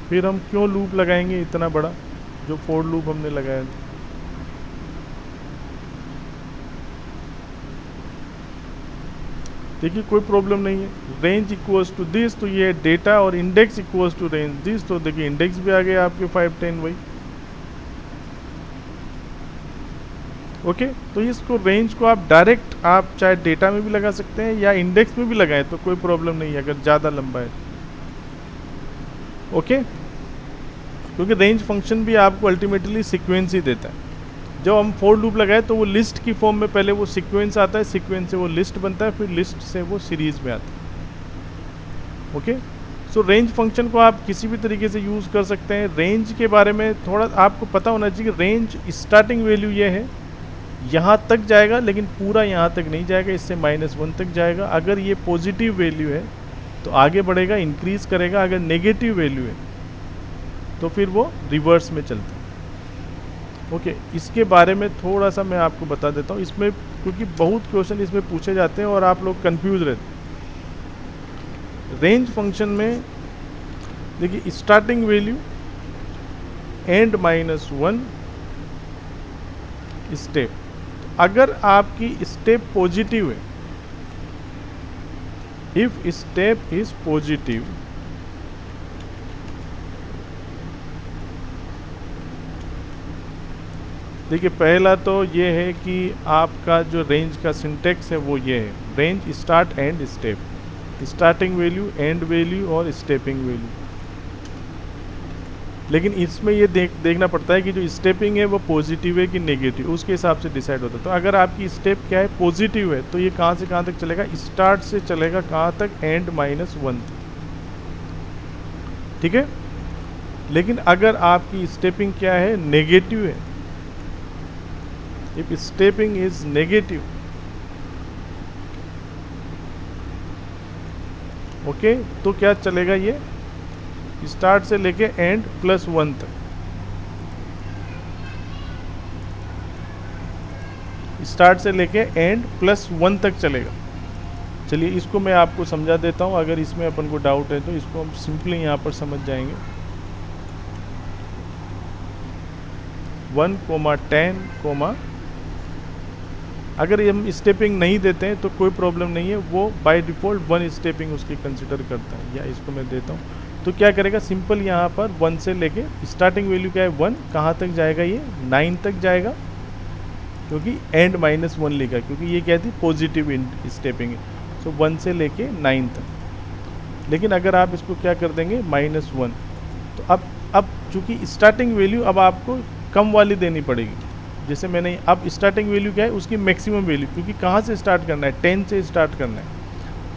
फिर हम क्यों लूप लगाएंगे इतना बड़ा, जो फॉर लूप हमने लगाया था। देखिए कोई प्रॉब्लम नहीं है, रेंज इक्वल्स टू दिस, तो ये डेटा, और index equals to range this, तो देखिए इंडेक्स भी आ गए आपके 5, 10 वही। ओके, तो इसको रेंज को आप डायरेक्ट, आप चाहे डेटा में भी लगा सकते हैं या इंडेक्स में भी लगाएं, तो कोई प्रॉब्लम नहीं है अगर ज़्यादा लंबा है। ओके, क्योंकि रेंज फंक्शन भी आपको अल्टीमेटली सीक्वेंस ही देता है। जब हम फॉर लूप लगाए तो वो लिस्ट की फॉर्म में पहले वो सीक्वेंस आता है, सीक्वेंस से वो लिस्ट बनता है, फिर लिस्ट से वो सीरीज में आता है। ओके, सो रेंज फंक्शन को आप किसी भी तरीके से यूज़ कर सकते हैं। रेंज के बारे में थोड़ा आपको पता होना चाहिए। रेंज स्टार्टिंग वैल्यू ये है, यहाँ तक जाएगा, लेकिन पूरा यहाँ तक नहीं जाएगा, इससे -1 तक जाएगा। अगर ये पॉजिटिव वैल्यू है तो आगे बढ़ेगा, इंक्रीज़ करेगा। अगर नेगेटिव वैल्यू है तो फिर वो रिवर्स में चलता है। ओके, इसके बारे में थोड़ा सा मैं आपको बता देता हूँ इसमें, क्योंकि बहुत क्वेश्चन इसमें पूछे जाते हैं और आप लोग कंफ्यूज रहते हैं। रेंज फंक्शन में देखिए स्टार्टिंग वैल्यू एंड -1 स्टेप, अगर आपकी स्टेप पॉजिटिव है, इफ स्टेप इज पॉजिटिव, देखिए पहला तो ये है कि आपका जो रेंज का सिंटेक्स है वो ये है, range start and step, starting value, and value और स्टेपिंग वैल्यू। लेकिन इसमें ये देखना पड़ता है कि जो स्टेपिंग है वो पॉजिटिव है कि नेगेटिव, उसके हिसाब से डिसाइड होता है। तो अगर आपकी स्टेप क्या है, पॉजिटिव है, तो ये कहाँ से कहाँ तक चलेगा, स्टार्ट से चलेगा कहाँ तक, एंड -1 तक। ठीक है, लेकिन अगर आपकी स्टेपिंग क्या है, नेगेटिव है, if stepping is negative, okay, तो क्या चलेगा, ये स्टार्ट से लेके एंड +1 तक। स्टार्ट से लेके एंड +1 तक चलेगा। चलिए इसको मैं आपको समझा देता हूँ, अगर इसमें अपन को डाउट है तो इसको हम सिंपली यहाँ पर समझ जाएंगे। 1, 10, अगर हम स्टेपिंग नहीं देते हैं तो कोई प्रॉब्लम नहीं है, वो बाय डिफ़ॉल्ट 1 स्टेपिंग उसकी कंसिडर करता है। या इसको मैं देता हूँ, तो क्या करेगा, सिंपल यहाँ पर 1 से लेके स्टार्टिंग वैल्यू क्या है 1, कहाँ तक जाएगा ये 9 तक जाएगा, क्योंकि एंड -1 लिखा है, क्योंकि ये क्या थी पॉजिटिव स्टेपिंग है। सो 1 से लेके 9 तक। लेकिन अगर आप इसको क्या कर देंगे -1, तो अब चूँकि स्टार्टिंग वैल्यू अब आपको कम वाली देनी पड़ेगी। जैसे मैंने अब स्टार्टिंग वैल्यू क्या है उसकी मैक्सिमम वैल्यू, क्योंकि कहाँ से स्टार्ट करना है 10 से स्टार्ट करना है,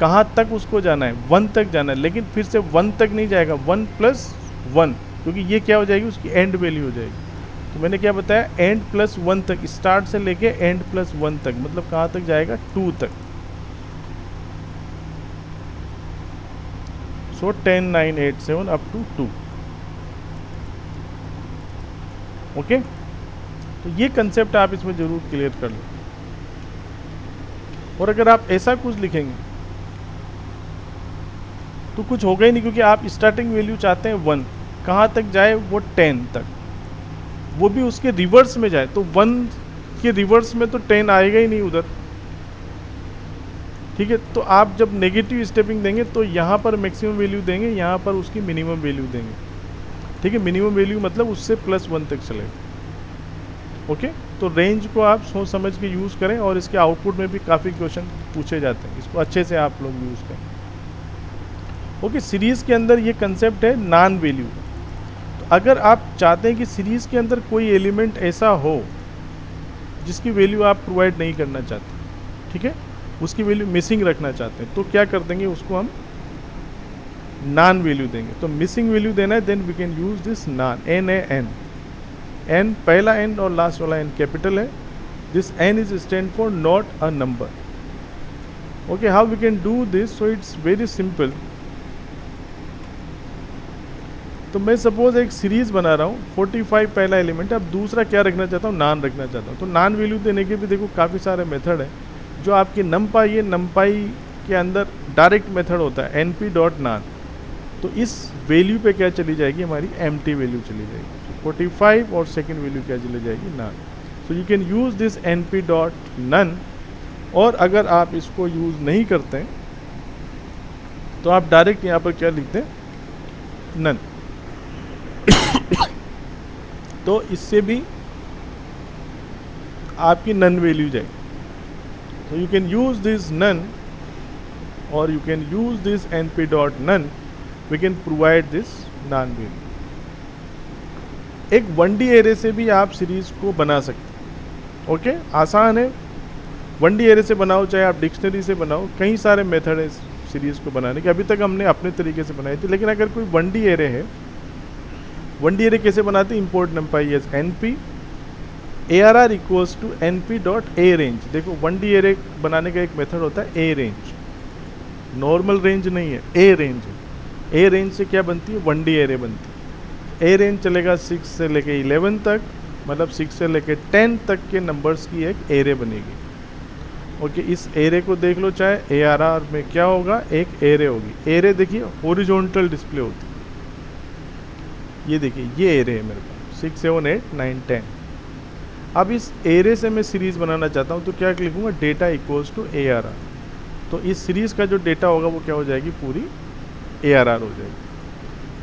कहाँ तक उसको जाना है 1 तक जाना है। लेकिन फिर से 1 तक नहीं जाएगा, 1 + 1, क्योंकि ये क्या हो जाएगी उसकी एंड वैल्यू हो जाएगी। तो मैंने क्या बताया, एंड +1 तक, स्टार्ट से लेके एंड +1 तक, मतलब कहाँ तक जाएगा 2 तक। सो 10, 9, 8, 7 अप टू 2। ओके, तो ये कंसेप्ट आप इसमें जरूर क्लियर कर लो। और अगर आप ऐसा कुछ लिखेंगे तो कुछ होगा ही नहीं, क्योंकि आप स्टार्टिंग वैल्यू चाहते हैं 1, कहाँ तक जाए वो 10 तक, वो भी उसके रिवर्स में जाए। तो 1 के रिवर्स में तो 10 आएगा ही नहीं उधर। ठीक है, तो आप जब नेगेटिव स्टेपिंग देंगे तो यहाँ पर मैक्सिमम वैल्यू देंगे, यहाँ पर उसकी मिनिमम वैल्यू देंगे। ठीक है, मिनिमम वैल्यू मतलब उससे +1 तक चलेगा। ओके, तो रेंज को आप सोच समझ के यूज़ करें, और इसके आउटपुट में भी काफ़ी क्वेश्चन पूछे जाते हैं, इसको अच्छे से आप लोग यूज़ करें। ओके, सीरीज़ के अंदर ये कंसेप्ट है नॉन वैल्यू। तो अगर आप चाहते हैं कि सीरीज़ के अंदर कोई एलिमेंट ऐसा हो जिसकी वैल्यू आप प्रोवाइड नहीं करना चाहते, ठीक है, उसकी वैल्यू मिसिंग रखना चाहते हैं, तो क्या कर देंगे, उसको हम नॉन वैल्यू देंगे। तो मिसिंग वैल्यू देना है, then we can use this NaN, NaN। N पहला एन और लास्ट वाला एन कैपिटल है। This N is stand for not a number. Okay, how we can do this, so it's very simple. तो मैं suppose एक series बना रहा हूँ, 45 पहला एलिमेंट है। अब दूसरा क्या रखना चाहता हूँ, नॉन रखना चाहता हूँ। तो नॉन वैल्यू देने के भी देखो काफ़ी सारे मेथड हैं। जो आपकी नमपाई है, नमपाई के अंदर डायरेक्ट मेथड होता है np.non। तो इस वैल्यू पे क्या चली जाएगी, हमारी एम्प्टी वैल्यू चली जाएगी। 45 और सेकेंड वैल्यू क्या चली जाएगी, non. So you can use this np.none। और अगर आप इसको यूज़ नहीं करते हैं तो आप डायरेक्ट यहाँ पर क्या लिखते हैं, नन। तो इससे भी आपकी नन वैल्यू जाएगी। तो you can use this NaN और you can use this np.none। We can provide this none value. एक 1D एरे से भी आप सीरीज को बना सकते हैं। ओके, आसान है, 1D एरे से बनाओ चाहे आप डिक्शनरी से बनाओ, कई सारे मेथड है सीरीज को बनाने के। अभी तक हमने अपने तरीके से बनाई थी, लेकिन अगर कोई 1D एरे है, 1D एरे कैसे बनाते हैं, import NumPy as np ARR equals to np.arange। देखो 1D एरे बनाने का एक मेथड होता है a रेंज, नॉर्मल रेंज नहीं है, a रेंज है। a रेंज से क्या बनती है, 1D एरे बनती है। a रेंज चलेगा 6 से लेके 11 तक, मतलब 6 से लेके 10 तक के नंबर्स की एक एरे बनेगी। ओके, इस एरे को देख लो, चाहे ARR में क्या होगा, एक एरे होगी। एरे देखिए हॉरिजॉन्टल डिस्प्ले होती है। ये देखिए, ये एरे है मेरे पास 6, 7, 8, 9, 10। अब इस एरे से मैं सीरीज़ बनाना चाहता हूँ, तो क्या लिखूँगा, डेटा इक्वल्स टू ARR। तो इस सीरीज़ का जो डेटा होगा वो क्या हो जाएगी, पूरी ARR हो जाएगी।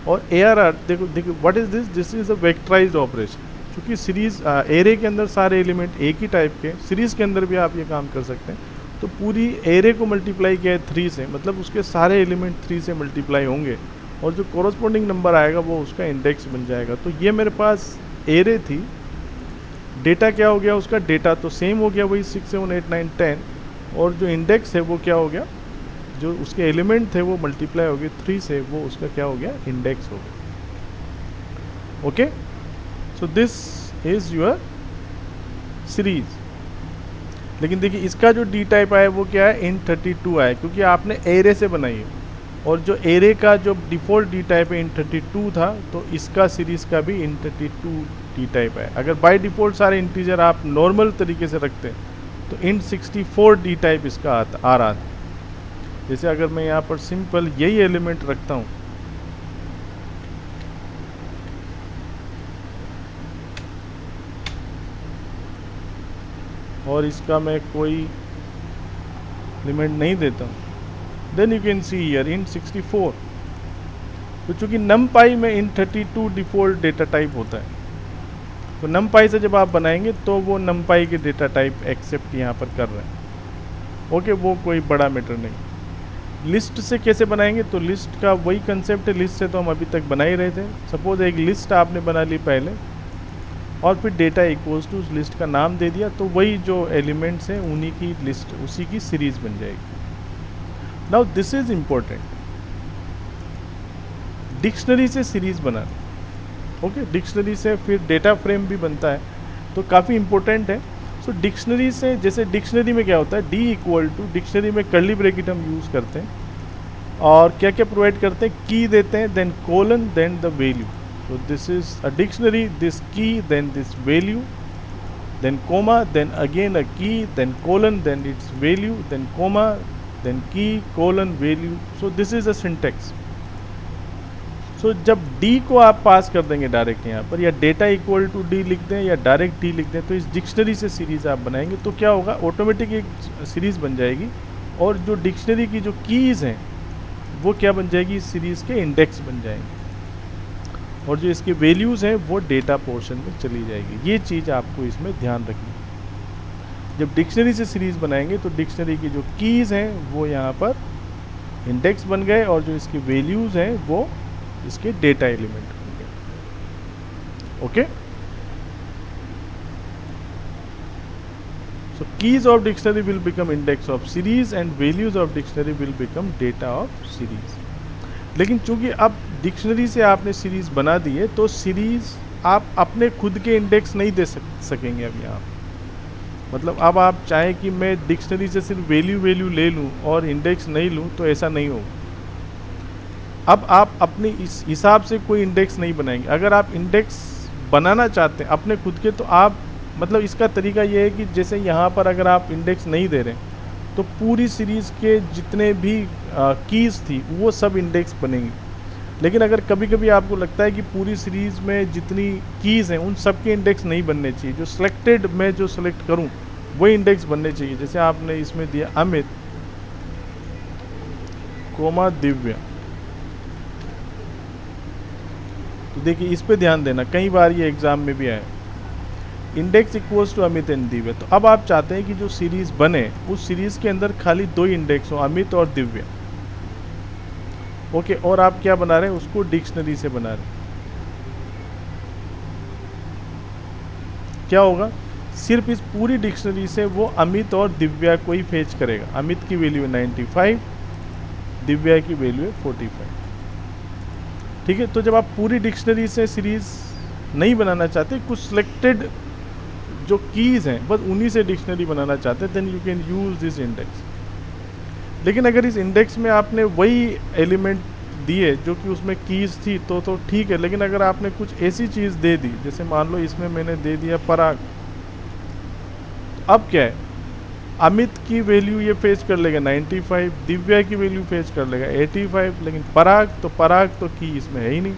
और ARR देखो what is this, this is a vectorised operation. क्योंकि सीरीज़ एरे के अंदर सारे एलिमेंट एक ही टाइप के, सीरीज़ के अंदर भी आप ये काम कर सकते हैं। तो पूरी एरे को मल्टीप्लाई किया है 3 से, मतलब उसके सारे एलिमेंट 3 से मल्टीप्लाई होंगे, और जो कॉरस्पॉन्डिंग नंबर आएगा वो उसका इंडेक्स बन जाएगा। तो ये मेरे पास एरे थी, डेटा क्या हो गया, उसका डेटा तो सेम हो गया, वही 6, 7, 8, 9, 10, और जो इंडेक्स है वो क्या हो गया, जो उसके एलिमेंट थे वो मल्टीप्लाई हो गए 3 से, वो उसका क्या हो गया, इंडेक्स हो गया। Okay, so this is your series. लेकिन देखिए इसका जो डी टाइप आया वो क्या है, int32 आया, क्योंकि आपने एरे से बनाई है, और जो एरे का जो डिफ़ॉल्ट डी टाइप है int32 था, तो इसका सीरीज़ का भी int32 डी टाइप है। अगर बाय डिफ़ॉल्ट सारे इंटीजर आप नॉर्मल तरीके से रखते हैं तो int 64 डी टाइप इसका आ रहा था। जैसे अगर मैं यहाँ पर सिंपल यही एलिमेंट रखता हूँ, और इसका मैं कोई एलिमेंट नहीं देता हूँ, then you can see here int 64। तो चूंकि numpy में int 32 डिफ़ॉल्ट डेटा टाइप होता है, तो numpy से जब आप बनाएंगे तो वो numpy के डेटा टाइप एक्सेप्ट यहाँ पर कर रहे हैं। ओके, वो कोई बड़ा मैटर नहीं। लिस्ट से कैसे बनाएंगे, तो लिस्ट का वही कंसेप्ट है, लिस्ट से तो हम अभी तक बना ही रहे थे। सपोज एक लिस्ट आपने बना ली पहले, और फिर डेटा इक्वल्स टू उस लिस्ट का नाम दे दिया, तो वही जो एलिमेंट्स हैं उन्हीं की लिस्ट, उसी की सीरीज बन जाएगी। Now this is important, dictionary से सीरीज बनाना। ओके, डिक्शनरी से फिर डेटा फ्रेम भी बनता है, तो काफ़ी इंपॉर्टेंट है। सो डिक्शनरी से, जैसे डिक्शनरी में क्या होता है, डी इक्वल टू, डिक्शनरी में कर्ली ब्रैकेट हम यूज़ करते हैं, और क्या क्या प्रोवाइड करते हैं, की देते हैं, then colon, then the value. So this is a dictionary, this key, then this value, then comma, then again a key, then colon, then its value, then comma, then key, colon, value. So this is a syntax. So जब d को आप पास कर देंगे direct यहाँ पर, या data equal to d लिख दें या डायरेक्ट d लिख दें, तो इस डिक्शनरी से सीरीज आप बनाएंगे तो क्या होगा, ऑटोमेटिक एक सीरीज बन जाएगी, और जो डिक्शनरी की जो कीज़ हैं वो क्या बन जाएगी, इस सीरीज़ के इंडेक्स बन जाएंगे, और जो इसके वैल्यूज़ हैं वो डेटा पोर्शन में चली जाएगी। ये चीज़ आपको इसमें ध्यान रखनी है। जब डिक्शनरी से सीरीज़ बनाएंगे तो डिक्शनरी की जो कीज़ हैं वो यहाँ पर इंडेक्स बन गए, और जो इसके वैल्यूज़ हैं वो इसके डेटा एलिमेंट बन गए। Okay, so keys of dictionary will become index of series, and values of dictionary will become data of series. लेकिन चूंकि अब डिक्शनरी से आपने सीरीज़ बना दी है, तो सीरीज़ आप अपने खुद के इंडेक्स नहीं दे सकेंगे अब यहाँ। मतलब अब आप चाहें कि मैं डिक्शनरी से सिर्फ वैल्यू ले लूँ और इंडेक्स नहीं लूँ, तो ऐसा नहीं हो। अब आप अपने इस हिसाब से कोई इंडेक्स नहीं बनाएंगे। अगर आप इंडेक्स बनाना चाहते हैं अपने खुद के, तो आप, मतलब इसका तरीका ये है कि जैसे यहाँ पर अगर आप इंडेक्स नहीं दे रहे, तो पूरी सीरीज़ के जितने भी कीज़ थी वो सब इंडेक्स बनेंगी। लेकिन अगर कभी कभी आपको लगता है कि पूरी सीरीज़ में जितनी कीज़ हैं उन सब के इंडेक्स नहीं बनने चाहिए, जो सिलेक्टेड मैं जो सिलेक्ट करूं वही इंडेक्स बनने चाहिए। जैसे आपने इसमें दिया अमित कोमा दिव्या, तो देखिए इस पे ध्यान देना, कई बार ये एग्ज़ाम में भी आया, index equals to Amit and Divya. तो अब आप चाहते हैं कि जो सीरीज़ बने उस सीरीज़ के अंदर खाली दो इंडेक्स हो, अमित और दिव्या। ओके, और आप क्या बना रहे हैं, उसको डिक्शनरी से बना रहे हैं। क्या होगा, सिर्फ इस पूरी डिक्शनरी से वो अमित और दिव्या को ही फेच करेगा। अमित की वैल्यू है 95, दिव्या की वैल्यू है 45। ठीक है, तो जब आप पूरी डिक्शनरी से सीरीज़ नहीं बनाना चाहते, कुछ सिलेक्टेड जो कीज़ हैं बस उन्हीं से डिक्शनरी बनाना चाहते हैं, then you can use this index. लेकिन अगर इस इंडेक्स में आपने वही एलिमेंट दिए जो कि उसमें कीज़ थी तो ठीक है। लेकिन अगर आपने कुछ ऐसी चीज़ दे दी, जैसे मान लो इसमें मैंने दे दिया पराग, अब क्या है, अमित की वैल्यू ये फेच कर लेगा 95, दिव्या की वैल्यू फेच कर लेगा 85, लेकिन पराग तो की इसमें है ही नहीं।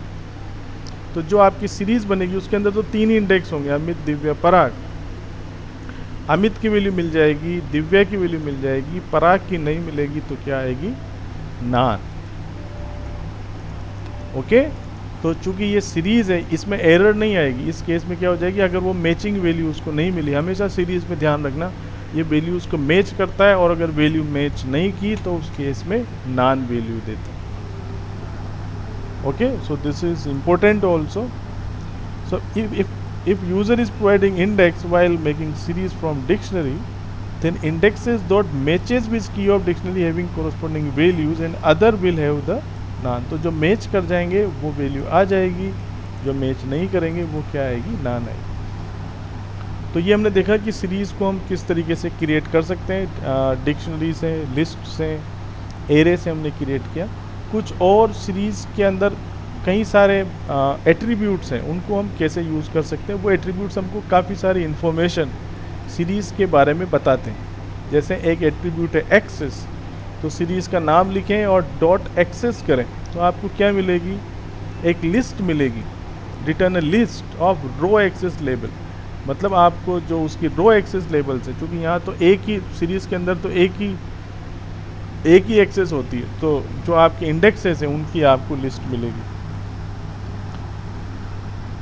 तो जो आपकी सीरीज़ बनेगी उसके अंदर तो तीन ही इंडेक्स होंगे, अमित, दिव्या, पराग। अमित की वैल्यू मिल जाएगी, दिव्या की वैल्यू मिल जाएगी, पराग की नहीं मिलेगी, तो क्या आएगी, नान। ओके, तो चूंकि ये सीरीज़ है इसमें एरर नहीं आएगी। इस केस में क्या हो जाएगी, अगर वो मैचिंग वैल्यू उसको नहीं मिली, हमेशा सीरीज़ में ध्यान रखना ये वैल्यू उसको मैच करता है, और अगर वैल्यू मैच नहीं की तो उस केस में नान वैल्यू देता है। Okay, so this is important also. So if user is providing index while making series from dictionary, then indexes dot matches with key of dictionary having corresponding values and other will have the none. तो जो match कर जाएंगे वो value आ जाएगी, जो match नहीं करेंगे वो क्या आएगी, नान आएगी। तो ये हमने देखा कि सीरीज़ को हम किस तरीके से क्रिएट कर सकते हैं, डिक्शनरी से, लिस्ट से, एरे से हमने क्रिएट किया। कुछ और सीरीज़ के अंदर कई सारे एट्रीब्यूट्स हैं, उनको हम कैसे यूज़ कर सकते हैं। वो एट्रीब्यूट्स हमको काफ़ी सारी इन्फॉर्मेशन सीरीज़ के बारे में बताते हैं। जैसे एक एट्रीब्यूट है एक्सेस, तो सीरीज़ का नाम लिखें और डॉट एक्सेस करें तो आपको क्या मिलेगी, एक लिस्ट मिलेगी, return a list of row access label. मतलब आपको जो उसकी रो एक्सेस लेबल्स है, क्योंकि यहाँ तो एक ही सीरीज़ के अंदर तो एक ही एक्सेस होती है, तो जो आपके इंडेक्सेस हैं उनकी आपको लिस्ट मिलेगी।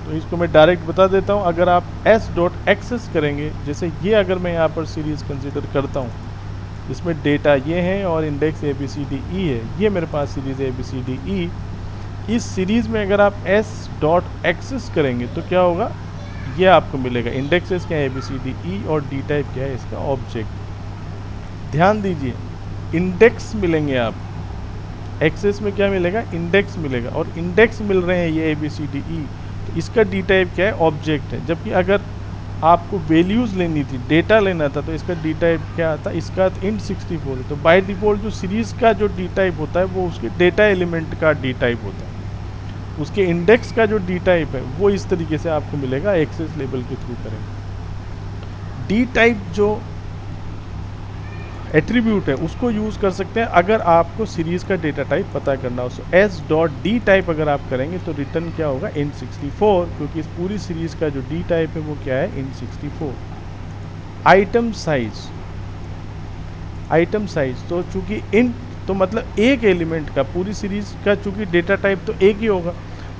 तो इसको मैं डायरेक्ट बता देता हूँ। अगर आप s डॉट एक्सेस करेंगे, जैसे ये अगर मैं यहाँ पर सीरीज़ कंसिडर करता हूँ, इसमें डेटा ये है और इंडेक्स ABCDE है, ये मेरे पास सीरीज़ ABCDE। इस सीरीज़ में अगर आप s डॉट एक्सेस करेंगे तो क्या होगा, ये आपको मिलेगा। इंडेक्सेस क्या है ABCDE और डी टाइप क्या है इसका ऑब्जेक्ट। ध्यान दीजिए, इंडेक्स मिलेंगे आप, एक्सेस में क्या मिलेगा, इंडेक्स मिलेगा, और इंडेक्स मिल रहे हैं ये ABCDE, तो इसका डी टाइप क्या है, ऑब्जेक्ट है। जबकि अगर आपको वैल्यूज़ लेनी थी, डेटा लेना था, तो इसका डी टाइप क्या आता, इसका int 64 है। तो बाय डिफ़ॉल्ट जो सीरीज़ का जो डी टाइप होता है वो उसके डेटा एलिमेंट का डी टाइप होता है। उसके इंडेक्स का जो डी टाइप है वो इस तरीके से आपको मिलेगा, एक्सेस लेबल के थ्रू करेंगे। डी टाइप जो एट्रीब्यूट है उसको यूज़ कर सकते हैं अगर आपको सीरीज़ का डेटा टाइप पता करना हो। सो s डॉट डी टाइप अगर आप करेंगे तो रिटर्न क्या होगा, int 64, क्योंकि इस पूरी सीरीज़ का जो डी टाइप है वो क्या है, int 64। आइटम साइज तो चूंकि int तो मतलब एक एलिमेंट का, पूरी सीरीज़ का चूंकि डेटा टाइप तो एक ही होगा,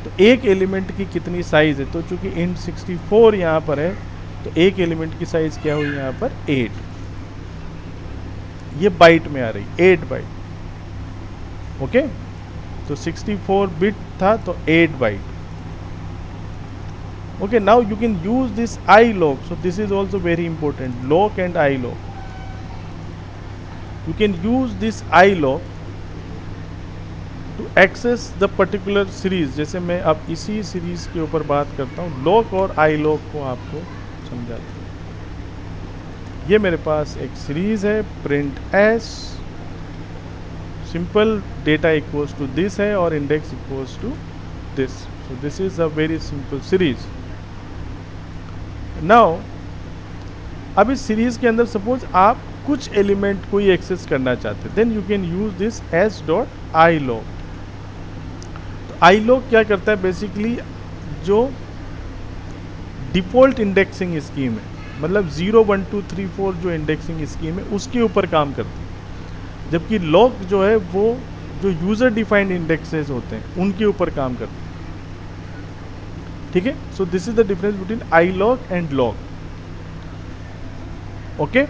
तो एक एलिमेंट की कितनी साइज़ है, तो चूंकि int 64 यहाँ पर है तो एक एलिमेंट की साइज़ क्या हुई यहाँ पर, 8। ये बाइट में आ रही, 8 बाइट। ओके, तो 64 बिट था तो 8 byte. Okay, now you can use this iloc, so this is also very important, loc and iloc. You can use this iloc to access the particular series। जैसे मैं अब इसी series के ऊपर बात करता हूँ, loc और iloc को आपको समझाता हूँ। ये मेरे पास एक सीरीज़ है, print s, simple data equals to this है और index equals to this. So this is a very simple series. Now अब इस सीरीज के अंदर सपोज आप कुछ एलिमेंट कोई एक्सेस करना चाहते हैं, then you can use this s dot iloc। तो iloc क्या करता है, बेसिकली जो डिफ़ॉल्ट इंडेक्सिंग स्कीम है, मतलब 0 1 2 3 4 जो इंडेक्सिंग स्कीम है उसके ऊपर काम करती है, जबकि लॉक जो है वो जो यूज़र डिफाइंड इंडेक्सेस होते हैं उनके ऊपर काम करती है। ठीक है, so this is the difference between iloc and loc. Okay,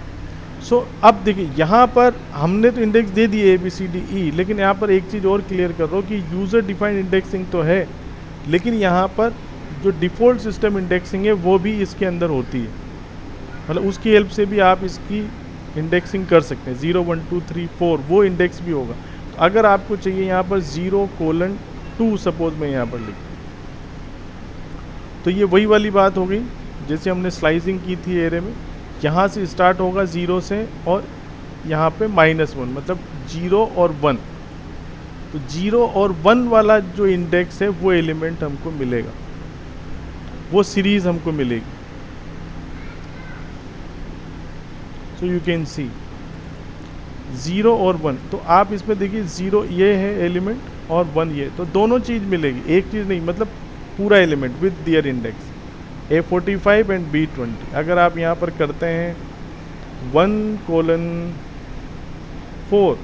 so अब देखिए यहाँ पर हमने तो इंडेक्स दे दिए ABCDE, लेकिन यहाँ पर एक चीज़ और क्लियर कर रहा हूँ कि यूज़र डिफाइंड इंडेक्सिंग तो है, लेकिन यहाँ पर जो डिफ़ॉल्ट सिस्टम इंडेक्सिंग है वो भी इसके अंदर होती है, मतलब उसकी हेल्प से भी आप इसकी इंडेक्सिंग कर सकते हैं। 0 1 2 3 4 वो इंडेक्स भी होगा। तो अगर आपको चाहिए यहाँ पर 0:2 सपोज मैं यहाँ पर लिख, तो ये वही वाली बात हो गई जैसे हमने स्लाइसिंग की थी एरे में, यहाँ से स्टार्ट होगा 0 से और यहाँ पे -1, मतलब 0 और 1। तो 0 और 1 वाला जो इंडेक्स है वो एलिमेंट हमको मिलेगा, वो सीरीज़ हमको मिलेगी। तो यू कैन सी 0 और 1, तो आप इसमें देखिए 0 ये है एलिमेंट और 1 ये, तो दोनों चीज़ मिलेगी, एक चीज़ नहीं, मतलब पूरा element with their index A45 and B20। अगर आप यहाँ पर करते हैं 1:4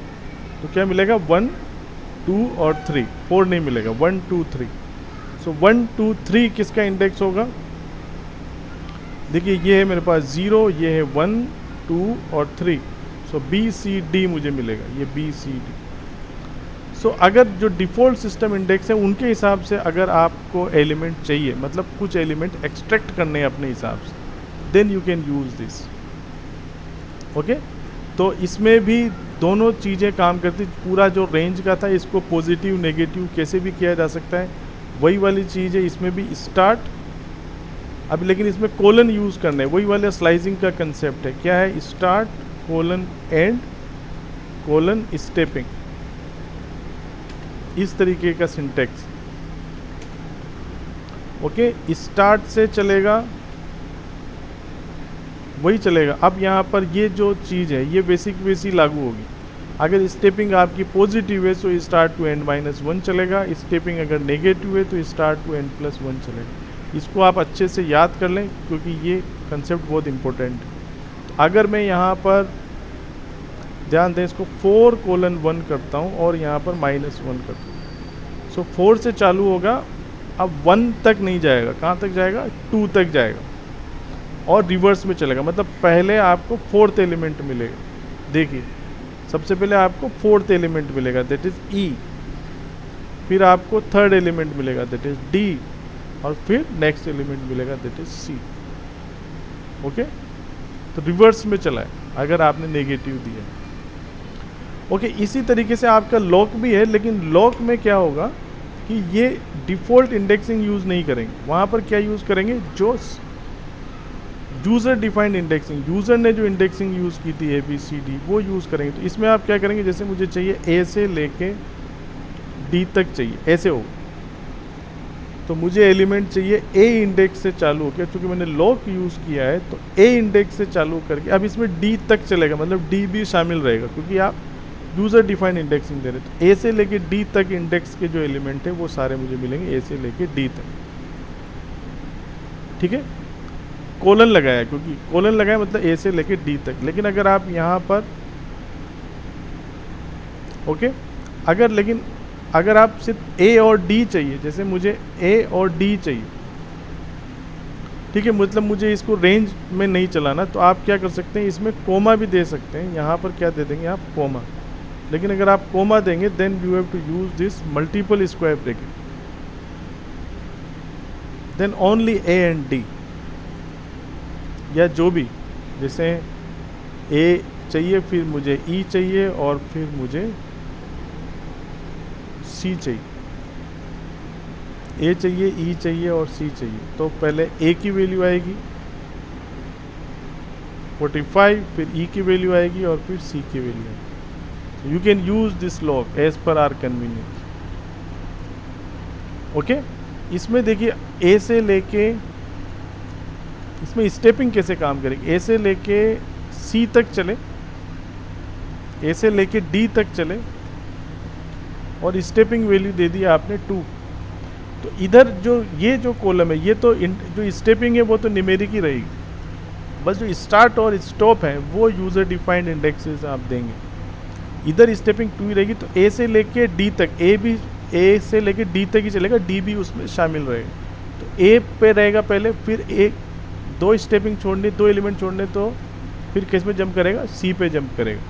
तो क्या मिलेगा, 1 2 और 3, 4 नहीं मिलेगा, 1 2 3। सो 1 2 3 किसका इंडेक्स होगा, देखिए ये है मेरे पास 0, ये है 1 2 और 3, सो BCD मुझे मिलेगा, ये BCD। सो अगर जो डिफ़ॉल्ट सिस्टम इंडेक्स है उनके हिसाब से अगर आपको एलिमेंट चाहिए, मतलब कुछ एलिमेंट एक्सट्रैक्ट करने हैं अपने हिसाब से, then you can use this. Okay, तो इसमें भी दोनों चीज़ें काम करती, पूरा जो रेंज का था इसको पॉजिटिव नेगेटिव कैसे भी किया जा सकता है, वही वाली चीज़ है इसमें भी स्टार्ट। अब लेकिन इसमें कोलन यूज़ करना है, वही वाला स्लाइसिंग का कंसेप्ट है, क्या है, start colon and colon stepping, इस तरीके का सिंटेक्स। ओके, स्टार्ट से चलेगा वही चलेगा। अब यहाँ पर ये जो चीज़ है ये बेसिक वैसी लागू होगी। अगर स्टेपिंग आपकी पॉजिटिव है तो start to n minus one चलेगा, स्टेपिंग अगर नेगेटिव है तो start to n plus one चलेगा। इसको आप अच्छे से याद कर लें क्योंकि ये कंसेप्ट बहुत इंपॉर्टेंट है। अगर मैं यहाँ पर ध्यान दें, इसको 4:1 करता हूँ और यहाँ पर -1 करता हूँ, सो 4 से चालू होगा, अब 1 तक नहीं जाएगा, कहाँ तक जाएगा, 2 तक जाएगा और रिवर्स में चलेगा। मतलब पहले आपको 4th एलिमेंट मिलेगा। देखिए सबसे पहले आपको 4th एलिमेंट मिलेगा दैट इज ई, फिर आपको 3rd एलिमेंट मिलेगा दैट इज डी, और फिर नेक्स्ट एलिमेंट मिलेगा दैट इज सी। ओके, तो रिवर्स में चला है अगर आपने नेगेटिव दिया। ओके, इसी तरीके से आपका लॉक भी है, लेकिन लॉक में क्या होगा कि ये डिफ़ॉल्ट इंडेक्सिंग यूज़ नहीं करेंगे। वहाँ पर क्या यूज़ करेंगे, जो यूज़र डिफाइंड इंडेक्सिंग, यूज़र ने जो इंडेक्सिंग यूज़ की थी ABCD वो यूज़ करेंगे। तो इसमें आप क्या करेंगे, जैसे मुझे चाहिए A से लेके D तक चाहिए, ऐसे हो, तो मुझे एलिमेंट चाहिए A इंडेक्स से चालू हो गया, क्योंकि मैंने लॉक यूज़ किया है तो A इंडेक्स से चालू करके अब इसमें D तक चलेगा, मतलब D भी शामिल रहेगा क्योंकि आप यूज़र डिफाइंड इंडेक्सिंग दे रहे। तो A से लेके D तक इंडेक्स के जो एलिमेंट है वो सारे मुझे मिलेंगे A से लेके D तक। ठीक है, कोलन लगाया, क्योंकि कोलन लगाया मतलब A से लेके D तक। लेकिन अगर आप यहाँ पर ओके, अगर आप सिर्फ A और D चाहिए, जैसे मुझे A और D चाहिए, ठीक है, मतलब मुझे इसको रेंज में नहीं चलाना, तो आप क्या कर सकते हैं, इसमें कोमा भी दे सकते हैं। यहाँ पर क्या दे देंगे आप, कोमा। लेकिन अगर आप कोमा देंगे then you have to use this multiple square bracket, then only A and D, या जो भी, जैसे A चाहिए, फिर मुझे E चाहिए और फिर मुझे C चाहिए, A चाहिए, E चाहिए और C चाहिए। तो पहले A की वैल्यू आएगी 45, फिर E की वैल्यू आएगी और फिर C की वैल्यू आएगी। You can use this lock as per our convenience. Okay, इसमें देखिए A से लेके, इसमें स्टेपिंग कैसे काम करेगी, A से लेके C तक चले, A से लेके D तक चले और स्टेपिंग वैल्यू दे दी आपने 2। तो इधर जो ये जो कॉलम है, ये तो जो स्टेपिंग है वो तो न्यूमेरिक ही रहेगी, बस जो स्टार्ट और स्टॉप है वो यूज़र डिफाइंड इंडेक्सेस आप देंगे। इधर स्टेपिंग 2 ही रहेगी, तो A से लेके D तक, A भी A से लेके D तक ही चलेगा, D भी उसमें शामिल रहेगा। तो A पे रहेगा पहले, फिर दो स्टेपिंग छोड़ने, 2 एलिमेंट छोड़ने, तो फिर किस में जंप करेगा, C पे जंप करेगा।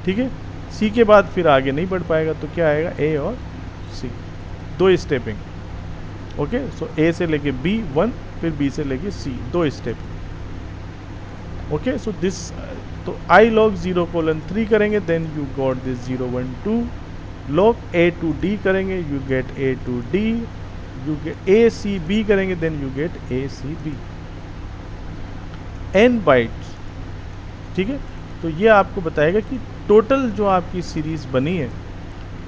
ठीक है, C के बाद फिर आगे नहीं बढ़ पाएगा, तो क्या आएगा, A और C, 2 stepping. Okay, so A से लेके B 1, फिर B से लेके C 2 stepping. Okay, so this, तो I log 0:3 करेंगे, then you got this 0 1 2, log A to D करेंगे, you get A to D, you get A C B करेंगे, then you get A C B, n bytes. ठीक है, तो ये आपको बताएगा कि टोटल जो आपकी सीरीज़ बनी है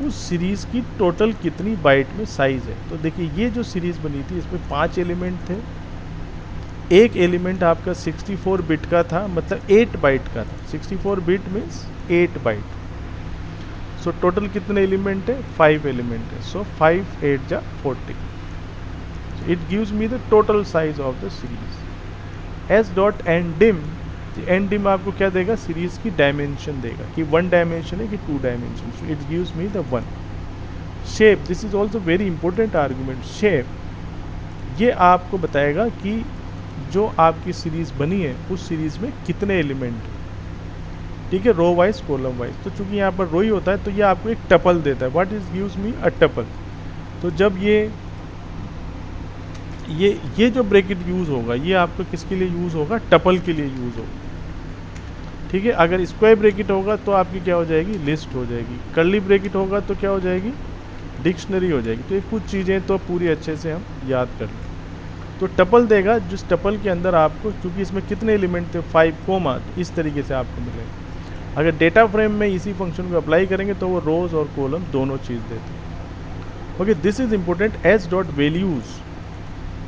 उस सीरीज़ की टोटल कितनी बाइट में साइज़ है। तो देखिए ये जो सीरीज़ बनी थी इसमें 5 एलिमेंट थे, एक एलिमेंट आपका 64 बिट का था, मतलब 8 बाइट का था। 64 bit means 8 byte. So total कितने एलिमेंट है, 5 एलिमेंट है। सो 5 8 जा 40। It gives me the total size of the series. S dot and dim, and dim आपको क्या देगा, सीरीज की डायमेंशन देगा कि 1 डायमेंशन है कि 2 dimension. So it gives me the 1। Shape, this is also very important argument. Shape ये आपको बताएगा कि जो आपकी सीरीज़ बनी है उस सीरीज़ में कितने एलिमेंट हैं। ठीक है, रो वाइज कॉलम वाइज। तो चूंकि यहाँ पर रो ही होता है तो ये आपको एक टपल देता है। What is gives me a tuple. तो जब ये जो ब्रैकेट यूज़ होगा ये आपको किसके लिए यूज़ होगा, टपल के लिए यूज़ होगा। ठीक है, अगर स्क्वायर ब्रैकेट होगा तो आपकी क्या हो जाएगी, लिस्ट हो जाएगी। कर्ली ब्रैकेट होगा तो क्या हो जाएगी, डिक्शनरी हो जाएगी। तो ये कुछ चीज़ें तो पूरी अच्छे से हम याद कर लें। तो टपल देगा, जिस टपल के अंदर आपको, क्योंकि इसमें कितने एलिमेंट थे, 5 कोमा, तो इस तरीके से आपको मिलेगा। अगर डेटा फ्रेम में इसी फंक्शन को अप्लाई करेंगे तो वो रोज और कॉलम दोनों चीज़ देते हैं। Okay, this is important, S dot values.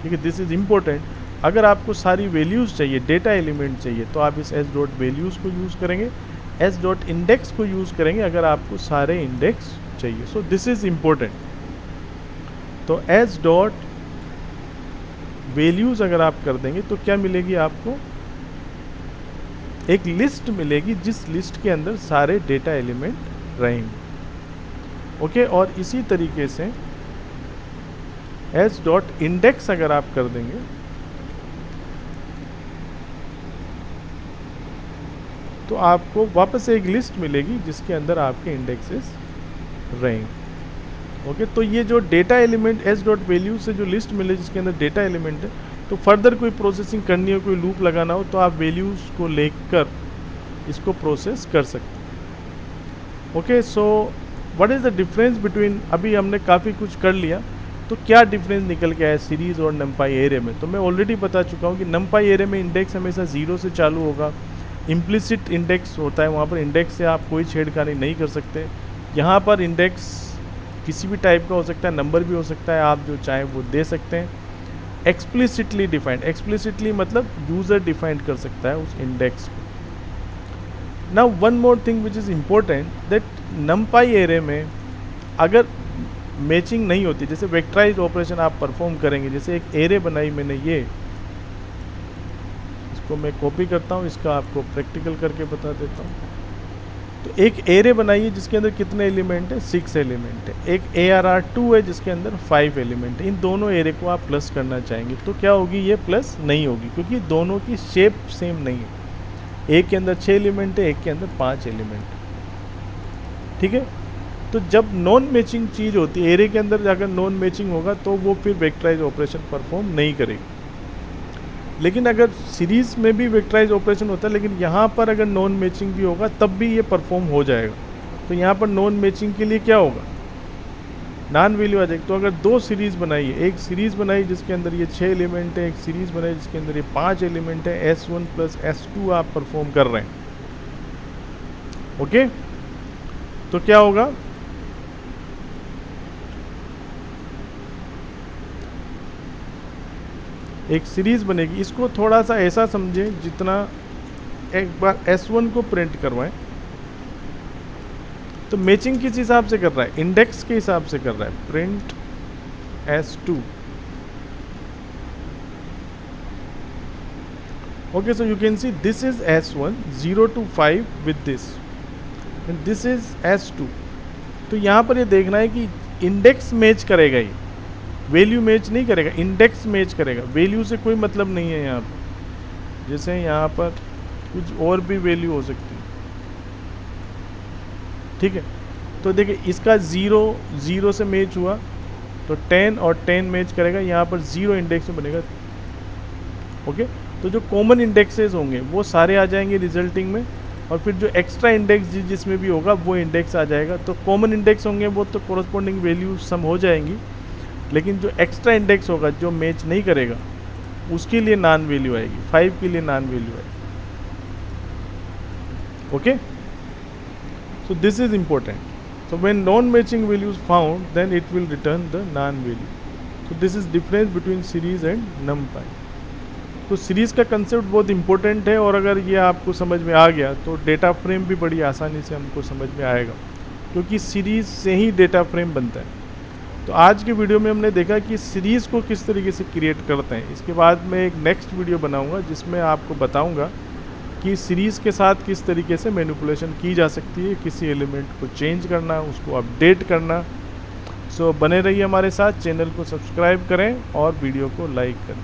ठीक है, दिस इज इम्पोर्टेंट। अगर आपको सारी वैल्यूज़ चाहिए, डेटा एलिमेंट चाहिए, तो आप इस एस डॉट वैल्यूज़ को यूज़ करेंगे, एस डॉट इंडेक्स को यूज़ करेंगे अगर आपको सारे इंडेक्स चाहिए। सो दिस इज़ इम्पोर्टेंट। तो एस डॉट वैल्यूज़ अगर आप कर देंगे तो क्या मिलेगी आपको, एक लिस्ट मिलेगी जिस लिस्ट के अंदर सारे डेटा एलिमेंट रहेंगे। ओके, और इसी तरीके से एस डॉट इंडेक्स अगर आप कर देंगे तो आपको वापस एक लिस्ट मिलेगी जिसके अंदर आपके इंडेक्सेस रहेंगे। ओके, तो ये जो data element S dot value से जो लिस्ट मिले जिसके अंदर डेटा एलिमेंट है, तो फर्दर कोई प्रोसेसिंग करनी हो, कोई लूप लगाना हो, तो आप वैल्यूज़ को लेकर इसको प्रोसेस कर सकते हैं। Okay, so what is the difference between, अभी हमने काफ़ी कुछ कर लिया, तो क्या डिफरेंस निकल के आया सीरीज़ और नमपाई एरे में। तो मैं ऑलरेडी बता चुका हूँ कि नमपाई एरे में इंडेक्स हमेशा 0 से चालू होगा, इम्प्लिसिट इंडेक्स होता है, वहाँ पर इंडेक्स से आप कोई छेड़खानी नहीं कर सकते। यहाँ पर इंडेक्स किसी भी टाइप का हो सकता है, नंबर भी हो सकता है, आप जो चाहें वो दे सकते हैं। एक्सप्लिसिटली डिफाइंड, एक्सप्लिसिटली मतलब यूज़र डिफाइंड कर सकता है उस इंडेक्स को। Now one more thing which is important, that नमपाई array में अगर मैचिंग नहीं होती, जैसे वेक्टराइज्ड ऑपरेशन आप परफॉर्म करेंगे, जैसे एक एरे बनाई मैंने, ये इसको मैं कॉपी करता हूँ, इसका आपको प्रैक्टिकल करके बता देता हूँ। तो एक एरे बनाइए जिसके अंदर कितने एलिमेंट है, 6 एलिमेंट है। एक ARR2 है जिसके अंदर 5 एलिमेंट है। इन दोनों एरे को आप प्लस करना चाहेंगे तो क्या होगी, ये प्लस नहीं होगी क्योंकि दोनों की शेप सेम नहीं है। एक के अंदर 6 एलिमेंट है, एक के अंदर 5 एलिमेंट है। ठीक है, तो जब नॉन मैचिंग चीज़ होती है, एरे के अंदर जाकर नॉन मैचिंग होगा तो वो फिर वेक्टराइज ऑपरेशन परफॉर्म नहीं करेगी। लेकिन अगर सीरीज़ में भी वेक्टराइज ऑपरेशन होता है, लेकिन यहाँ पर अगर नॉन मैचिंग भी होगा तब भी ये परफॉर्म हो जाएगा। तो यहाँ पर नॉन मैचिंग के लिए क्या होगा, नॉन वैल्यू आ जाएगी। तो अगर 2 सीरीज़ बनाई है, एक सीरीज़ बनाई जिसके अंदर ये 6 एलिमेंट है, एक सीरीज़ बनाई जिसके अंदर ये 5 एलिमेंट है, S1 प्लस S2 आप परफॉर्म कर रहे हैं। ओके, तो क्या होगा, एक सीरीज़ बनेगी। इसको थोड़ा सा ऐसा समझें जितना एक बार S1 को प्रिंट करवाएं तो मैचिंग किस हिसाब से कर रहा है, इंडेक्स के हिसाब से कर रहा है, print S2। Okay, so you can see this is S1 0 to 5 with this and this is S2। तो यहाँ पर ये देखना है कि इंडेक्स मैच करेगा, ये वैल्यू मैच नहीं करेगा, इंडेक्स मैच करेगा। वैल्यू से कोई मतलब नहीं है यहाँ पर, जैसे यहाँ पर कुछ और भी वैल्यू हो सकती है। ठीक है, तो देखिए इसका 0 से मैच हुआ तो 10 और 10 मैच करेगा, यहाँ पर 0 इंडेक्स में बनेगा। ओके, तो जो कॉमन इंडेक्सेस होंगे वो सारे आ जाएंगे रिजल्टिंग में, और फिर जो एक्स्ट्रा इंडेक्स जिसमें भी होगा वो इंडेक्स आ जाएगा। तो कॉमन इंडेक्स होंगे वो तो कोरस्पॉन्डिंग वैल्यू सम हो जाएंगी, लेकिन जो एक्स्ट्रा इंडेक्स होगा जो मैच नहीं करेगा उसके लिए नॉन वैल्यू आएगी, 5 के लिए नॉन वैल्यू आएगी। Okay, so this is important. So when non-matching value is found, then it will return the non-value. So this is difference between series and numpy. तो सीरीज़ का कंसेप्ट बहुत important है, और अगर ये आपको समझ में आ गया तो डेटा फ्रेम भी बड़ी आसानी से हमको समझ में आएगा, क्योंकि सीरीज़ से ही डेटा फ्रेम बनता है। तो आज के वीडियो में हमने देखा कि सीरीज़ को किस तरीके से क्रिएट करते हैं। इसके बाद मैं एक नेक्स्ट वीडियो बनाऊंगा जिसमें आपको बताऊंगा कि सीरीज़ के साथ किस तरीके से मैनिपुलेशन की जा सकती है, किसी एलिमेंट को चेंज करना, उसको अपडेट करना। सो बने रहिए हमारे साथ, चैनल को सब्सक्राइब करें और वीडियो को लाइक करें।